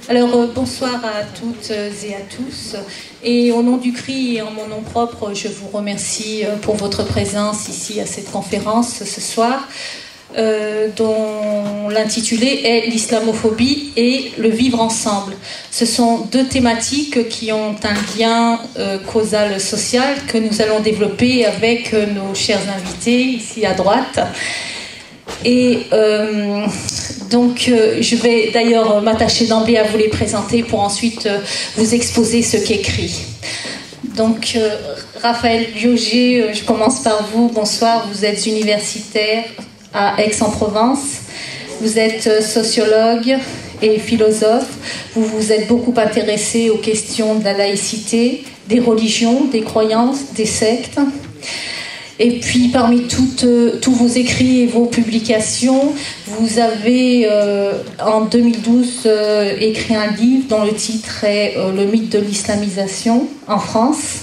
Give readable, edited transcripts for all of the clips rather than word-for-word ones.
Alors, bonsoir à toutes et à tous. Et au nom du CRI et en mon nom propre, je vous remercie pour votre présence ici à cette conférence ce soir, dont l'intitulé est l'islamophobie et le vivre ensemble. Ce sont deux thématiques qui ont un lien causal social que nous allons développer avec nos chers invités ici à droite. Et donc, je vais d'ailleurs m'attacher d'emblée à vous les présenter pour ensuite vous exposer ce qu'est CRI. Donc, Raphaël Liogé, je commence par vous. Bonsoir, vous êtes universitaire à Aix-en-Provence. Vous êtes sociologue et philosophe. Vous vous êtes beaucoup intéressé aux questions de la laïcité, des religions, des croyances, des sectes. Et puis, parmi tous vos écrits et vos publications, vous avez, en 2012, écrit un livre dont le titre est « Le mythe de l'islamisation en France ».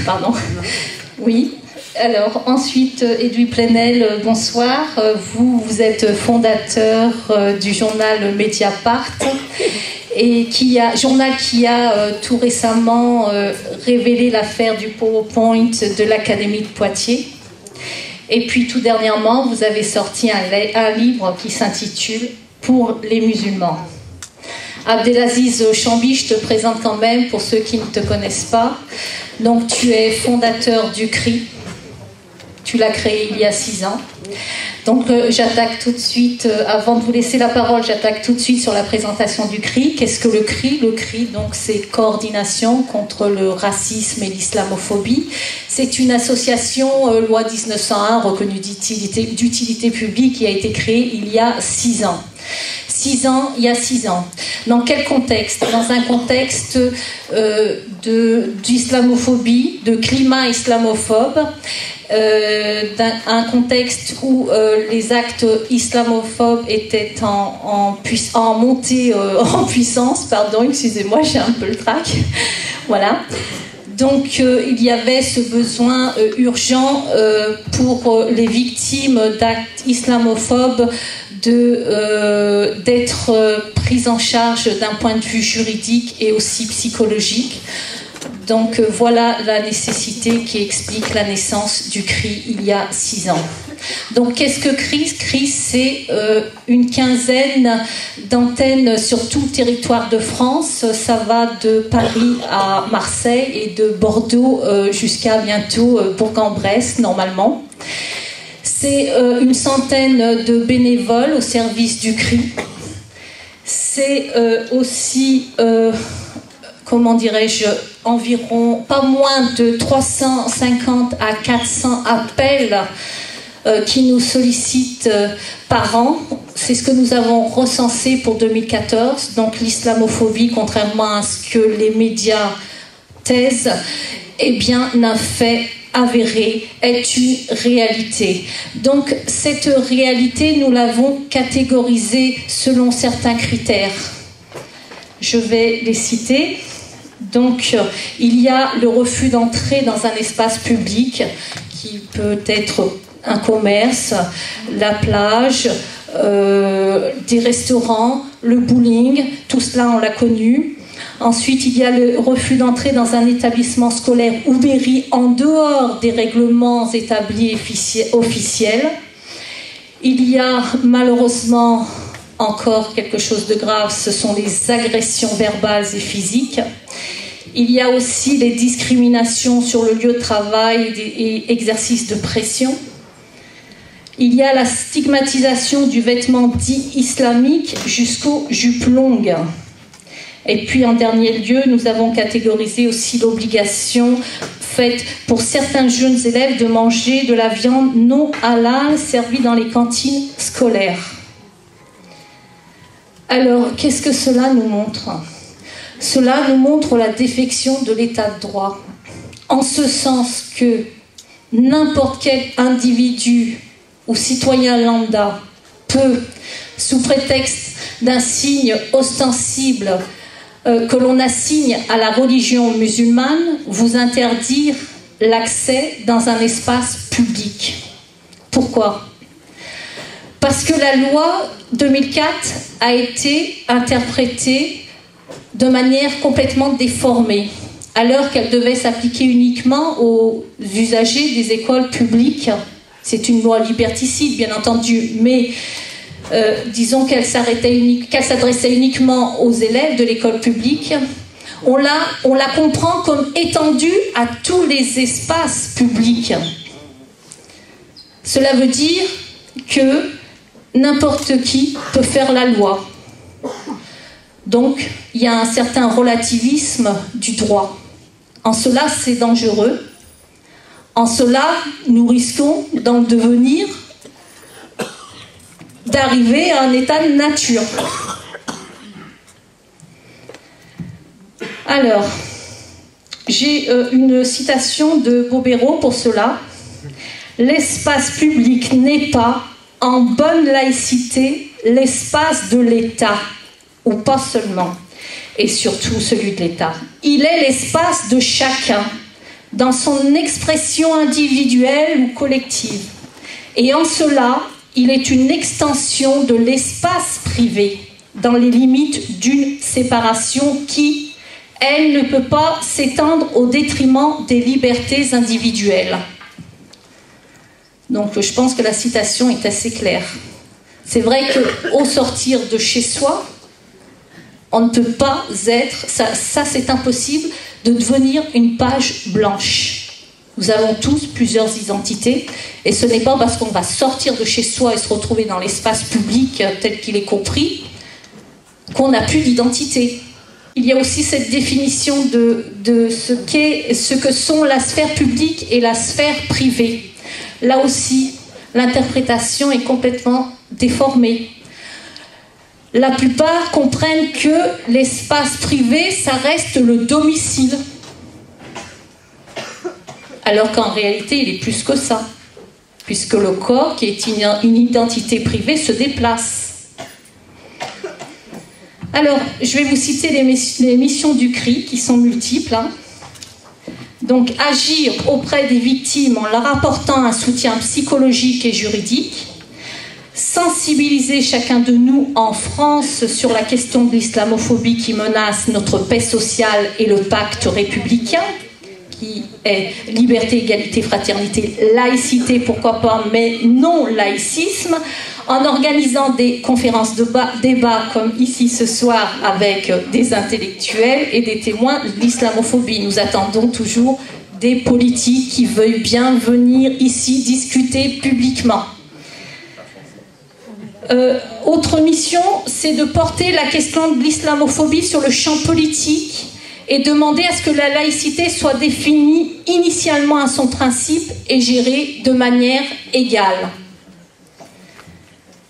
Pardon. Oui. Alors, ensuite, Edoui Plenel, bonsoir. Vous êtes fondateur du journal Mediapart. Et journal qui a tout récemment révélé l'affaire du PowerPoint de l'Académie de Poitiers. Et puis tout dernièrement, vous avez sorti un livre qui s'intitule « Pour les musulmans ». Abdelaziz Chambi, je te présente quand même pour ceux qui ne te connaissent pas. Donc tu es fondateur du CRI. Tu l'as créé il y a 6 ans. Donc j'attaque tout de suite, avant de vous laisser la parole, j'attaque tout de suite sur la présentation du CRI. Qu'est-ce que le CRI ? Le CRI, donc, c'est Coordination contre le racisme et l'islamophobie. C'est une association, loi 1901, reconnue d'utilité publique, qui a été créée il y a 6 ans. Il y a 6 ans. Dans quel contexte ? Dans un contexte d'islamophobie, de climat islamophobe, un contexte où les actes islamophobes étaient en montée en puissance, pardon, excusez-moi, j'ai un peu le trac, voilà. Donc il y avait ce besoin urgent pour les victimes d'actes islamophobes d'être prises en charge d'un point de vue juridique et aussi psychologique. Donc voilà la nécessité qui explique la naissance du CRI il y a 6 ans. Donc qu'est-ce que CRI ? CRI, c'est une quinzaine d'antennes sur tout le territoire de France. Ça va de Paris à Marseille et de Bordeaux jusqu'à bientôt Bourg-en-Bresse, normalement. C'est une centaine de bénévoles au service du CRI. C'est aussi... comment dirais-je, environ pas moins de 350 à 400 appels qui nous sollicitent par an. C'est ce que nous avons recensé pour 2014. Donc l'islamophobie, contrairement à ce que les médias taisent, eh bien, n'a fait avéré, est une réalité. Donc cette réalité, nous l'avons catégorisée selon certains critères. Je vais les citer. Donc, il y a le refus d'entrer dans un espace public qui peut être un commerce, la plage, des restaurants, le bowling, tout cela on l'a connu. Ensuite, il y a le refus d'entrer dans un établissement scolaire ou mairie en dehors des règlements établis officiels. Il y a malheureusement encore quelque chose de grave, ce sont les agressions verbales et physiques. Il y a aussi les discriminations sur le lieu de travail et exercice de pression. Il y a la stigmatisation du vêtement dit islamique jusqu'aux jupes longues. Et puis en dernier lieu, nous avons catégorisé aussi l'obligation faite pour certains jeunes élèves de manger de la viande non halal servie dans les cantines scolaires. Alors, qu'est-ce que cela nous montre ? Cela nous montre la défection de l'état de droit, en ce sens que n'importe quel individu ou citoyen lambda peut, sous prétexte d'un signe ostensible que l'on assigne à la religion musulmane, vous interdire l'accès dans un espace public. Pourquoi ? Parce que la loi 2004 a été interprétée de manière complètement déformée, alors qu'elle devait s'appliquer uniquement aux usagers des écoles publiques. C'est une loi liberticide, bien entendu, mais disons qu'elle s'adressait uniquement aux élèves de l'école publique. On la comprend comme étendue à tous les espaces publics. Cela veut dire que n'importe qui peut faire la loi. Donc, il y a un certain relativisme du droit. En cela, c'est dangereux. En cela, nous risquons d'en devenir, d'arriver à un état de nature. Alors, j'ai une citation de Bobéro pour cela. « L'espace public n'est pas, en bonne laïcité, l'espace de l'État, ou pas seulement, et surtout celui de l'État. Il est l'espace de chacun, dans son expression individuelle ou collective. Et en cela, il est une extension de l'espace privé, dans les limites d'une séparation qui, elle, ne peut pas s'étendre au détriment des libertés individuelles. » Donc je pense que la citation est assez claire. C'est vrai qu'au sortir de chez soi, on ne peut pas être, ça c'est impossible, de devenir une page blanche. Nous avons tous plusieurs identités, et ce n'est pas parce qu'on va sortir de chez soi et se retrouver dans l'espace public tel qu'il est compris qu'on n'a plus d'identité. Il y a aussi cette définition de ce que sont la sphère publique et la sphère privée. Là aussi, l'interprétation est complètement déformée. La plupart comprennent que l'espace privé, ça reste le domicile. Alors qu'en réalité, il est plus que ça. Puisque le corps, qui est une identité privée, se déplace. Alors, je vais vous citer les missions du CRI, qui sont multiples. Donc, agir auprès des victimes en leur apportant un soutien psychologique et juridique, sensibiliser chacun de nous en France sur la question de l'islamophobie qui menace notre paix sociale et le pacte républicain, qui est liberté, égalité, fraternité, laïcité, pourquoi pas, mais non laïcisme, en organisant des conférences de débats comme ici ce soir avec des intellectuels et des témoins de l'islamophobie. Nous attendons toujours des politiques qui veuillent bien venir ici discuter publiquement. Autre mission, c'est de porter la question de l'islamophobie sur le champ politique et demander à ce que la laïcité soit définie initialement à son principe et gérée de manière égale.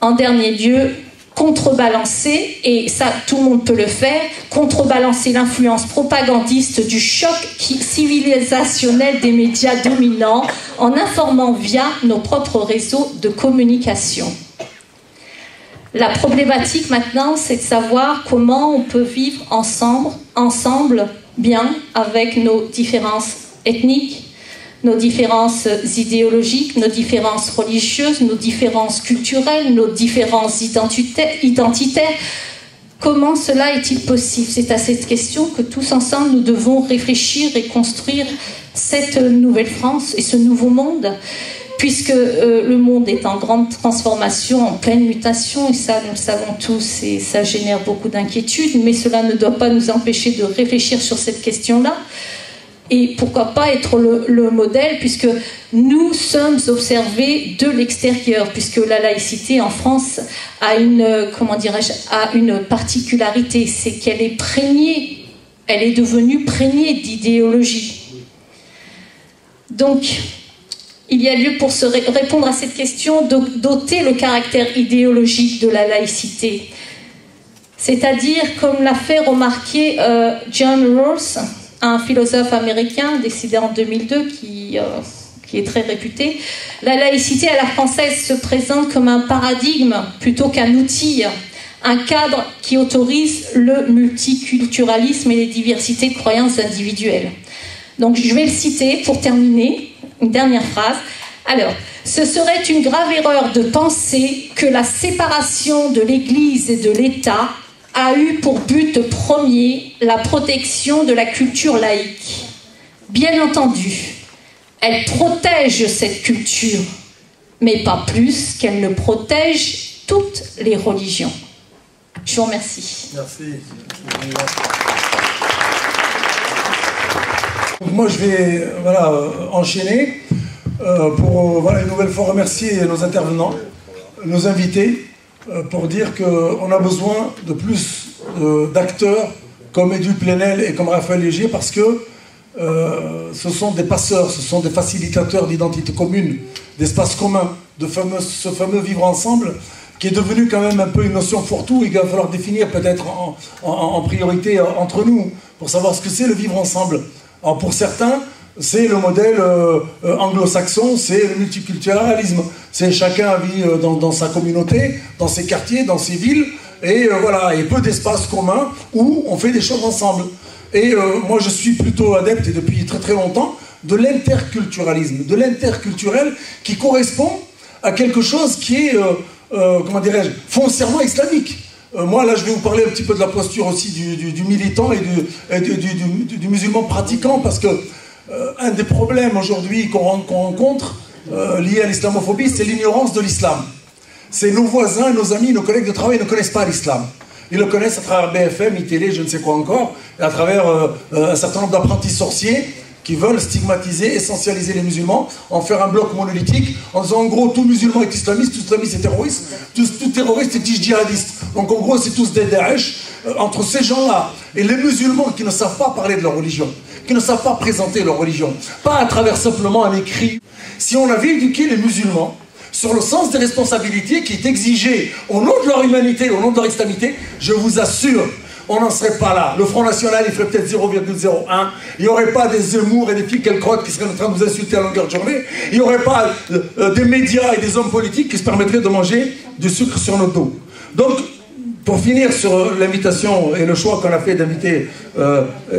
En dernier lieu, contrebalancer, et ça tout le monde peut le faire, contrebalancer l'influence propagandiste du choc civilisationnel des médias dominants en informant via nos propres réseaux de communication. La problématique maintenant, c'est de savoir comment on peut vivre ensemble bien avec nos différences ethniques, nos différences idéologiques, nos différences religieuses, nos différences culturelles, nos différences identitaires. Comment cela est-il possible? C'est à cette question que tous ensemble nous devons réfléchir et construire cette nouvelle France et ce nouveau monde, puisque le monde est en grande transformation, en pleine mutation, et ça nous le savons tous, et ça génère beaucoup d'inquiétudes, mais cela ne doit pas nous empêcher de réfléchir sur cette question-là. Et pourquoi pas être le modèle, puisque nous sommes observés de l'extérieur, puisque la laïcité en France a une particularité, c'est qu'elle est prégnée, elle est devenue prégnée d'idéologie. Donc, il y a lieu pour répondre à cette question, d'ôter le caractère idéologique de la laïcité. C'est-à-dire, comme l'a fait remarquer John Rawls, un philosophe américain décédé en 2002 qui est très réputé, la laïcité à la française se présente comme un paradigme plutôt qu'un outil, un cadre qui autorise le multiculturalisme et les diversités de croyances individuelles. Donc je vais le citer pour terminer, une dernière phrase. Alors, ce serait une grave erreur de penser que la séparation de l'Église et de l'État a eu pour but premier la protection de la culture laïque. Bien entendu, elle protège cette culture, mais pas plus qu'elle ne protège toutes les religions. Je vous remercie. Merci. Moi, je vais enchaîner pour une nouvelle fois remercier nos intervenants, nos invités, pour dire qu'on a besoin de plus d'acteurs comme Edu Plenel et comme Raphaël Léger, parce que ce sont des passeurs, ce sont des facilitateurs d'identité commune, d'espace commun, de ce fameux vivre ensemble qui est devenu quand même un peu une notion fourre-tout et qu'il va falloir définir peut-être en priorité entre nous pour savoir ce que c'est le vivre ensemble. Alors pour certains, c'est le modèle anglo-saxon, c'est le multiculturalisme. C'est chacun vit dans sa communauté, dans ses quartiers, dans ses villes, et voilà, et peu d'espaces communs où on fait des choses ensemble. Et moi je suis plutôt adepte, et depuis très très longtemps, de l'interculturalisme, de l'interculturel qui correspond à quelque chose qui est, comment dirais-je, foncièrement islamique. Moi, là, je vais vous parler un petit peu de la posture aussi du militant et du musulman pratiquant, parce que un des problèmes aujourd'hui qu'on rencontre liés à l'islamophobie, c'est l'ignorance de l'islam. C'est nos voisins, nos amis, nos collègues de travail ne connaissent pas l'islam. Ils le connaissent à travers BFM, iTélé, je ne sais quoi encore, et à travers un certain nombre d'apprentis sorciers qui veulent stigmatiser, essentialiser les musulmans, en faire un bloc monolithique, en disant en gros tout musulman est islamiste, tout islamiste est terroriste, tout terroriste est djihadiste. Donc en gros c'est tous des Daesh. Entre ces gens-là et les musulmans qui ne savent pas parler de leur religion, qui ne savent pas présenter leur religion, pas à travers simplement un écrit. Si on avait éduqué les musulmans sur le sens des responsabilités qui est exigé au nom de leur humanité, au nom de leur islamité, je vous assure, on n'en serait pas là. Le Front National, il ferait peut-être 0,01. Il n'y aurait pas des Zemmour et des Finkielkraut qui seraient en train de nous insulter à longueur de journée. Il n'y aurait pas des médias et des hommes politiques qui se permettraient de manger du sucre sur nos dos. Donc, pour finir sur l'invitation et le choix qu'on a fait d'inviter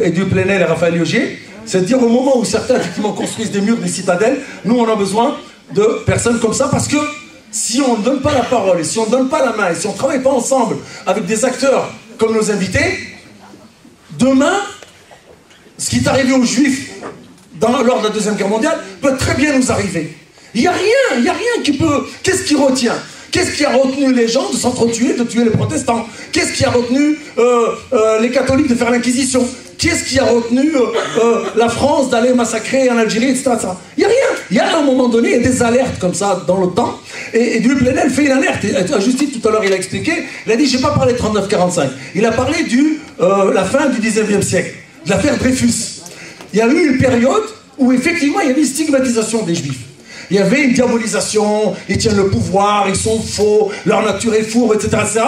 Edu Plenel et Raphaël Léger, c'est de dire au moment où certains effectivement construisent des murs, des citadelles, nous on a besoin de personnes comme ça, parce que si on ne donne pas la parole, et si on ne donne pas la main, et si on ne travaille pas ensemble avec des acteurs comme nos invités, demain, ce qui est arrivé aux Juifs lors de la Deuxième Guerre mondiale peut très bien nous arriver. Il n'y a rien qui peut... Qu'est-ce qui retient? Qu'est-ce qui a retenu les gens de s'entretuer, de tuer les protestants? Qu'est-ce qui a retenu les catholiques de faire l'inquisition? Qu'est-ce qui a retenu la France d'aller massacrer en Algérie, etc. Il n'y a rien. Il y a à un moment donné, il y a des alertes comme ça dans le temps. Et Edu Plenel fait une alerte. Et à Justine, tout à l'heure, il a expliqué. Il a dit, je n'ai pas parlé de 39-45. Il a parlé la fin du 19e siècle, de l'affaire Dreyfus. Il y a eu une période où, effectivement, il y avait une stigmatisation des Juifs. Il y avait une diabolisation, ils tiennent le pouvoir, ils sont faux, leur nature est fourbe, etc., etc.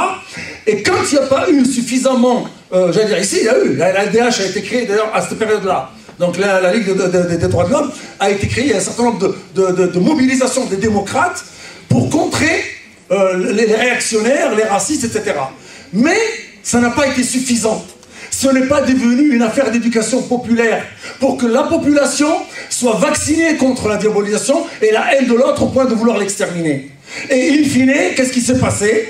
Et quand il n'y a pas eu suffisamment, j'allais dire ici, il y a eu, la LDH a été créée d'ailleurs à cette période-là. Donc la Ligue des droits de l'homme a été créée, il y a un certain nombre de mobilisations des démocrates pour contrer les réactionnaires, les racistes, etc. Mais ça n'a pas été suffisant. Ce n'est pas devenu une affaire d'éducation populaire pour que la population soit vaccinée contre la diabolisation et la haine de l'autre au point de vouloir l'exterminer. Et in fine, qu'est-ce qui s'est passé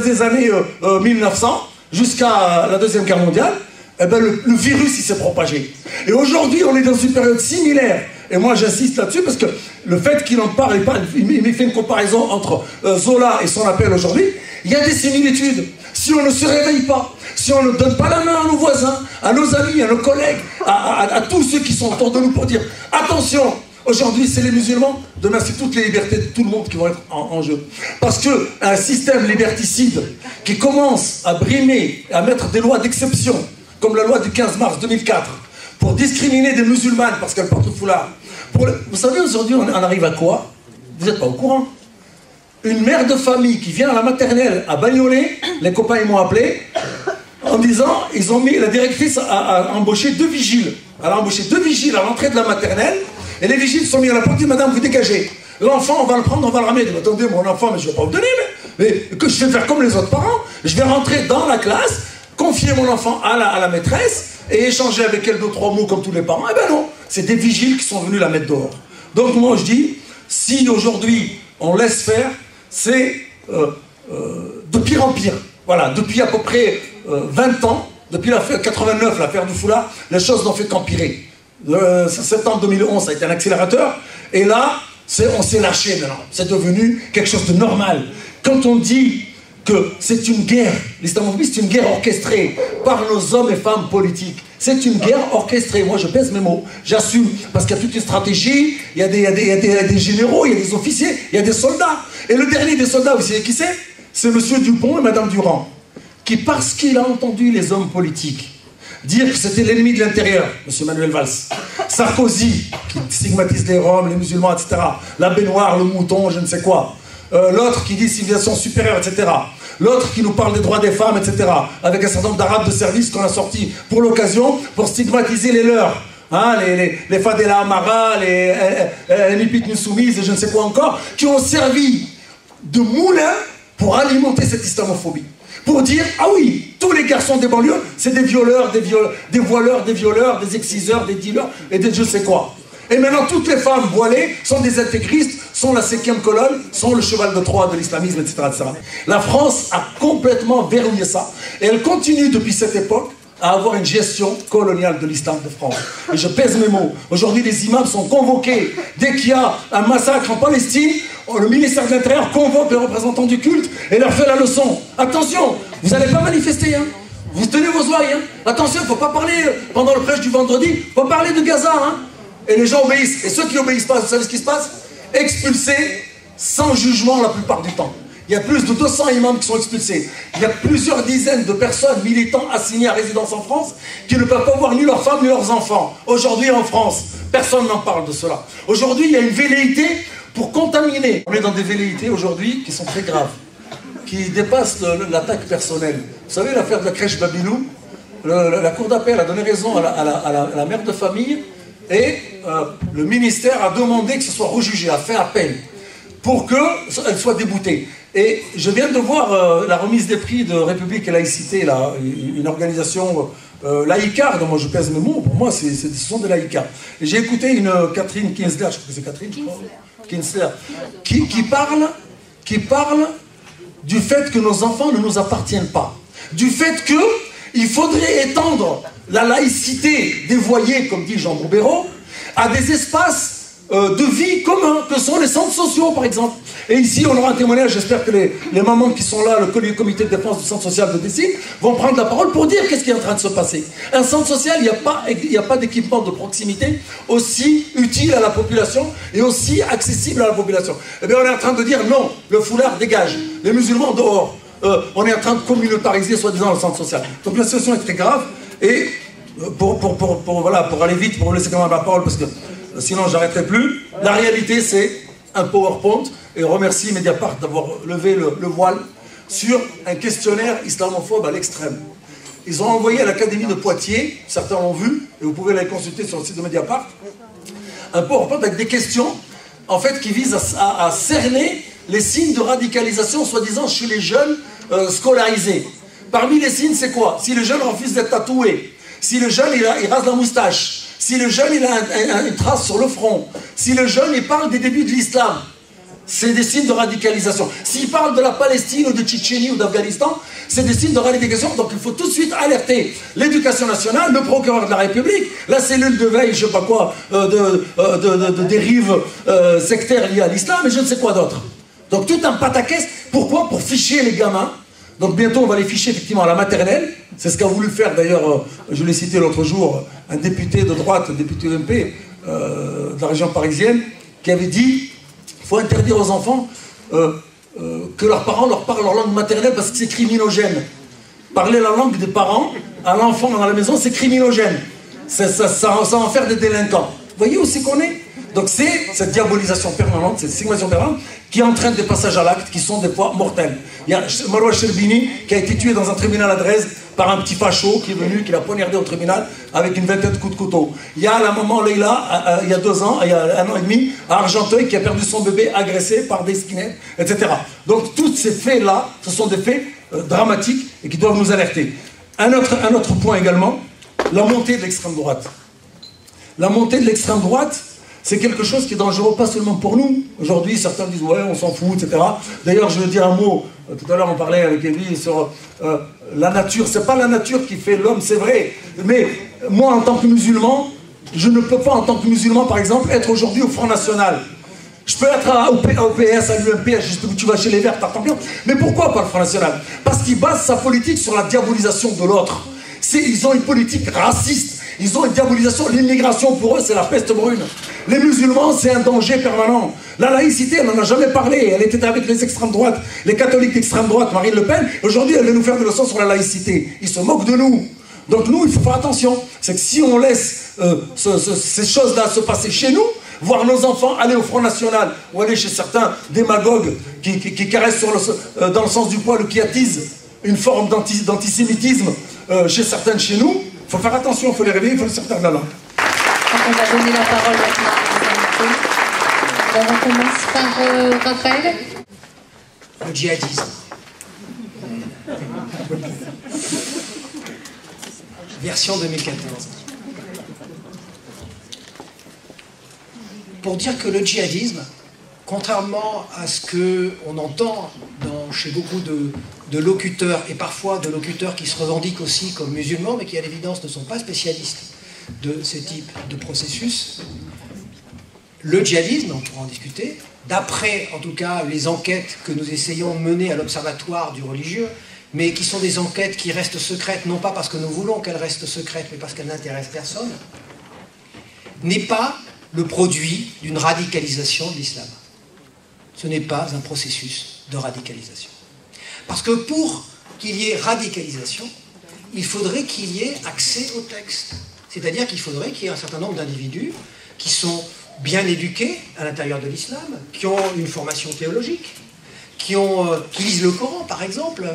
des années 1900 jusqu'à la Deuxième Guerre mondiale? Eh ben, le virus il s'est propagé. Et aujourd'hui, on est dans une période similaire. Et moi, j'insiste là-dessus parce que le fait qu'il en parle, il fait une comparaison entre Zola et son appel aujourd'hui. Il y a des similitudes. Si on ne se réveille pas, si on ne donne pas la main à nos voisins, à nos amis, à nos collègues, à tous ceux qui sont autour de nous pour dire attention, aujourd'hui c'est les musulmans, demain c'est toutes les libertés de tout le monde qui vont être en jeu. Parce qu'un système liberticide qui commence à brimer, à mettre des lois d'exception, comme la loi du 15 mars 2004, pour discriminer des musulmanes parce qu'elles portent le foulard. Vous savez, aujourd'hui on arrive à quoi? Vous n'êtes pas au courant. Une mère de famille qui vient à la maternelle à Bagnolet, les copains ils m'ont appelé en disant, ils ont mis, la directrice a embauché 2 vigiles. Elle a embauché 2 vigiles à l'entrée de la maternelle, et les vigiles sont mis à la porte, madame, vous dégagez. L'enfant, on va le prendre, on va le ramener. Attendez, mon enfant, mais je ne vais pas vous donner, mais que je vais faire comme les autres parents. Je vais rentrer dans la classe, confier mon enfant à la maîtresse, et échanger avec elle 2-3 mots comme tous les parents. Eh ben non, c'est des vigiles qui sont venus la mettre dehors. Donc moi je dis, Si aujourd'hui on laisse faire, c'est de pire en pire. Voilà, depuis à peu près 20 ans, depuis l'affaire 89, l'affaire du foulard, les choses n'ont fait qu'empirer. Septembre 2011, ça a été un accélérateur, et là, on s'est lâché maintenant. C'est devenu quelque chose de normal. Quand on dit que c'est une guerre, l'islamophobie, c'est une guerre orchestrée par nos hommes et femmes politiques. C'est une guerre orchestrée. Moi, je pèse mes mots. J'assume. Parce qu'il y a toute une stratégie. Il y a des généraux, il y a des officiers, il y a des soldats. Et le dernier des soldats, vous savez qui c'est? C'est M. Dupont et Mme Durand. Qui, parce qu'il a entendu les hommes politiques dire que c'était l'ennemi de l'intérieur, M. Manuel Valls, Sarkozy, qui stigmatise les Roms, les musulmans, etc., la baignoire, le mouton, je ne sais quoi, l'autre qui dit civilisation supérieure, etc., l'autre qui nous parle des droits des femmes, etc., avec un certain nombre d'arabes de service qu'on a sortis pour l'occasion, pour stigmatiser les leurs, hein, les Fadela Amara, les Nipites Soumises et je ne sais quoi encore, qui ont servi de moulin pour alimenter cette islamophobie. Pour dire, ah oui, tous les garçons des banlieues, c'est des violeurs, des voileurs, des violeurs, des exciseurs, des dealers et des je sais quoi. Et maintenant, toutes les femmes voilées sont des intégristes, sont la 5e colonne, sont le cheval de Troie de l'islamisme, etc., etc. La France a complètement verrouillé ça. Et elle continue depuis cette époque à avoir une gestion coloniale de l'islam de France. Et je pèse mes mots. Aujourd'hui, les imams sont convoqués. Dès qu'il y a un massacre en Palestine, le ministère de l'Intérieur convoque les représentants du culte et leur fait la leçon. Attention, vous n'allez pas manifester, hein. Vous tenez vos oreilles, hein. Attention, il ne faut pas parler pendant le prêche du vendredi, il faut parler de Gaza, hein. Et les gens obéissent. Et ceux qui n'obéissent pas, vous savez ce qui se passe? Expulsés sans jugement la plupart du temps. Il y a plus de 200 imams qui sont expulsés. Il y a plusieurs dizaines de personnes militants assignées à résidence en France qui ne peuvent pas voir ni leurs femmes ni leurs enfants. Aujourd'hui en France, personne n'en parle de cela. Aujourd'hui, il y a une velléité pour contaminer. On est dans des velléités aujourd'hui qui sont très graves, qui dépassent l'attaque personnelle. Vous savez l'affaire de la crèche Babilou, la cour d'appel a donné raison à la mère de famille et le ministère a demandé que ce soit rejugé, a fait appel pour qu'elle soit déboutée. Et je viens de voir la remise des prix de République et Laïcité, là, une organisation laïcarde, dont moi je pèse mes mots, pour moi ce sont des laïcards. Et j'ai écouté une Catherine Kinsler, je crois que c'est Catherine, je crois, Kinsler, qui parle du fait que nos enfants ne nous appartiennent pas. Du fait qu'il faudrait étendre la laïcité dévoyée, comme dit Jean Bourbéraud, à des espaces de vie communs, que sont les centres sociaux, par exemple. Et ici, on aura un témoignage, j'espère que les mamans qui sont là, le comité de défense du centre social de Dessines, vont prendre la parole pour dire qu'est-ce qui est en train de se passer. Un centre social, il n'y a pas d'équipement de proximité aussi utile à la population et aussi accessible à la population. Eh bien, on est en train de dire non, le foulard dégage, les musulmans dehors. On est en train de communautariser, soi-disant, le centre social. Donc la situation est très grave. Et pour aller vite, pour vous laisser quand même la parole, parce que sinon j'arrêterai plus. La réalité, c'est un PowerPoint, et on remercie Mediapart d'avoir levé le voile sur un questionnaire islamophobe à l'extrême. Ils ont envoyé à l'Académie de Poitiers, certains l'ont vu, et vous pouvez les consulter sur le site de Mediapart, un PowerPoint avec des questions, en fait, qui visent à cerner les signes de radicalisation, soi-disant, chez les jeunes scolarisés. Parmi les signes, c'est quoi? Si le jeune refuse d'être tatoué, si le jeune il rase la moustache, si le jeune il a une trace sur le front, si le jeune il parle des débuts de l'islam, c'est des signes de radicalisation. S'il parle de la Palestine ou de Tchétchénie ou d'Afghanistan, c'est des signes de radicalisation. Donc il faut tout de suite alerter l'éducation nationale, le procureur de la République, la cellule de veille, je ne sais pas quoi, de dérives sectaires liées à l'islam et je ne sais quoi d'autre. Donc tout un pataquès. Pourquoi? Pour ficher les gamins. Donc bientôt on va les ficher effectivement à la maternelle. C'est ce qu'a voulu faire d'ailleurs, je l'ai cité l'autre jour, un député de droite, député MP de la région parisienne, qui avait dit qu'il faut interdire aux enfants que leurs parents leur parlent leur langue maternelle parce que c'est criminogène. Parler la langue des parents à l'enfant dans la maison, c'est criminogène. Ça va en faire des délinquants. Vous voyez où c'est qu'on est? Donc c'est cette diabolisation permanente, cette stigmatisation permanente qui entraîne des passages à l'acte qui sont des fois mortels. Il y a Maroua Cherbini qui a été tué dans un tribunal à Dresde par un petit facho qui est venu, qui l'a poignardé au tribunal avec une vingtaine de coups de couteau. Il y a la maman Leïla, il y a 2 ans, il y a 1 an et demi, à Argenteuil, qui a perdu son bébé agressé par des skinheads, etc. Donc tous ces faits-là, ce sont des faits dramatiques et qui doivent nous alerter. Un autre point également, la montée de l'extrême droite. La montée de l'extrême droite, c'est quelque chose qui est dangereux, pas seulement pour nous. Aujourd'hui, certains disent, ouais, on s'en fout, etc. D'ailleurs, je veux dire un mot, tout à l'heure on parlait avec Evie sur la nature. C'est pas la nature qui fait l'homme, c'est vrai. Mais moi, en tant que musulman, je ne peux pas, en tant que musulman, par exemple, être aujourd'hui au Front National. Je peux être à OPS, à l'UMP, tu vas chez les Verts, t'attends bien. Mais pourquoi pas le Front National? Parce qu'il base sa politique sur la diabolisation de l'autre. Ils ont une politique raciste. Ils ont une diabolisation. L'immigration, pour eux, c'est la peste brune. Les musulmans, c'est un danger permanent. La laïcité, elle n'en a jamais parlé. Elle était avec les extrêmes droites, les catholiques d'extrême droite, Marine Le Pen. Aujourd'hui, elle veut nous faire des leçons sur la laïcité. Ils se moquent de nous. Donc nous, il faut faire attention. C'est que si on laisse ces choses-là se passer chez nous, voir nos enfants aller au Front National ou aller chez certains démagogues qui caressent dans le sens du poil ou qui attisent une forme d'antisémitisme chez certains de chez nous, il faut faire attention, il faut les réveiller, il faut les sortir de la langue. On va donner la parole maintenant aux invités. Alors on commence par Raphaël. Le djihadisme. Version 2014. Pour dire que le djihadisme, contrairement à ce qu'on entend chez beaucoup de locuteurs, et parfois de locuteurs qui se revendiquent aussi comme musulmans, mais qui à l'évidence ne sont pas spécialistes de ce type de processus, le djihadisme, on pourra en discuter, d'après en tout cas les enquêtes que nous essayons de mener à l'Observatoire du religieux, mais qui sont des enquêtes qui restent secrètes, non pas parce que nous voulons qu'elles restent secrètes, mais parce qu'elles n'intéressent personne, n'est pas le produit d'une radicalisation de l'islam. Ce n'est pas un processus de radicalisation. Parce que pour qu'il y ait radicalisation, il faudrait qu'il y ait accès au texte. C'est-à-dire qu'il faudrait qu'il y ait un certain nombre d'individus qui sont bien éduqués à l'intérieur de l'islam, qui ont une formation théologique, qui lisent le Coran, par exemple,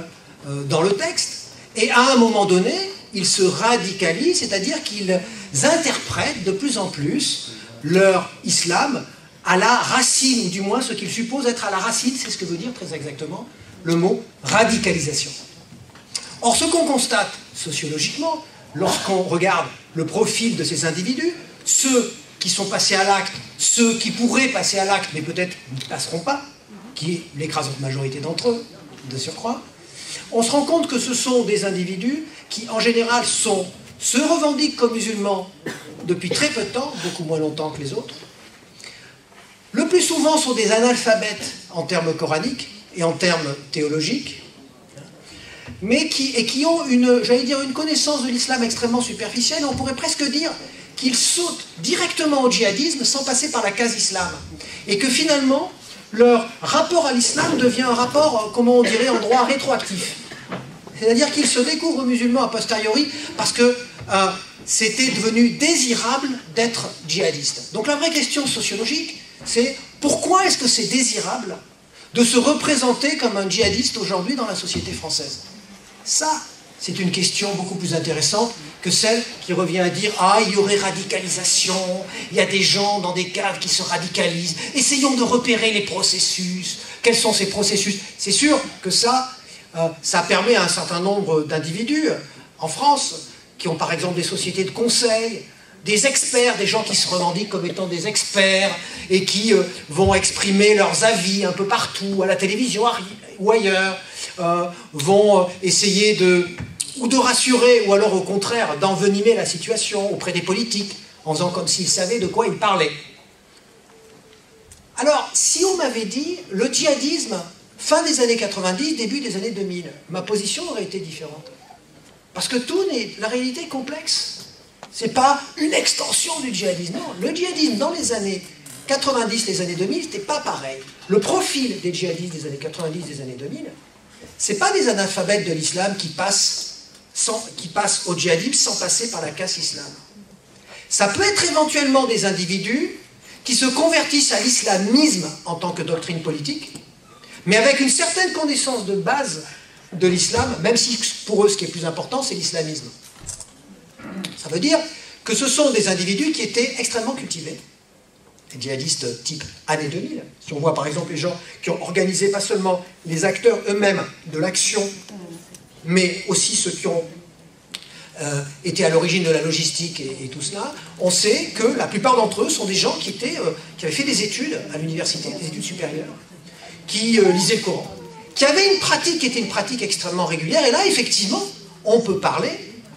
dans le texte, et à un moment donné, ils se radicalisent, c'est-à-dire qu'ils interprètent de plus en plus leur islam à la racine, ou du moins ce qu'ils supposent être à la racine, c'est ce que veut dire très exactement le mot radicalisation. Or, ce qu'on constate sociologiquement, lorsqu'on regarde le profil de ces individus, ceux qui sont passés à l'acte, ceux qui pourraient passer à l'acte, mais peut-être ne passeront pas, qui est l'écrasante majorité d'entre eux, de surcroît, on se rend compte que ce sont des individus qui, en général, se revendiquent comme musulmans depuis très peu de temps, beaucoup moins longtemps que les autres. Le plus souvent sont des analphabètes en termes coraniques et en termes théologiques, mais qui ont une connaissance de l'islam extrêmement superficielle. On pourrait presque dire qu'ils sautent directement au djihadisme sans passer par la case islam. Et que finalement, leur rapport à l'islam devient un rapport, comment on dirait, en droit rétroactif. C'est-à-dire qu'ils se découvrent musulmans a posteriori parce que c'était devenu désirable d'être djihadiste. Donc la vraie question sociologique, c'est pourquoi est-ce que c'est désirable de se représenter comme un djihadiste aujourd'hui dans la société française? Ça, c'est une question beaucoup plus intéressante que celle qui revient à dire « Ah, il y aurait radicalisation, il y a des gens dans des caves qui se radicalisent, essayons de repérer les processus. Quels sont ces processus ?» C'est sûr que ça permet à un certain nombre d'individus en France qui ont par exemple des sociétés de conseil, des experts, des gens qui se revendiquent comme étant des experts et qui vont exprimer leurs avis un peu partout, à la télévision ou ailleurs, vont essayer de rassurer ou alors au contraire d'envenimer la situation auprès des politiques en faisant comme s'ils savaient de quoi ils parlaient. Alors, si on m'avait dit le djihadisme, fin des années 90, début des années 2000, ma position aurait été différente. Parce que la réalité est complexe. Ce n'est pas une extension du djihadisme. Non, le djihadisme dans les années 90, les années 2000, c'était pas pareil. Le profil des djihadistes des années 90, des années 2000, c'est pas des analphabètes de l'islam qui passent au djihadisme sans passer par la casse islam. Ça peut être éventuellement des individus qui se convertissent à l'islamisme en tant que doctrine politique, mais avec une certaine connaissance de base de l'islam, même si pour eux ce qui est plus important, c'est l'islamisme. Ça veut dire que ce sont des individus qui étaient extrêmement cultivés. Des djihadistes type année 2000. Si on voit par exemple les gens qui ont organisé pas seulement les acteurs eux-mêmes de l'action, mais aussi ceux qui ont étaient à l'origine de la logistique et tout cela, on sait que la plupart d'entre eux sont des gens qui avaient fait des études à l'université, des études supérieures, qui lisaient le Coran, qui avaient une pratique qui était une pratique extrêmement régulière. Et là, effectivement, on peut parler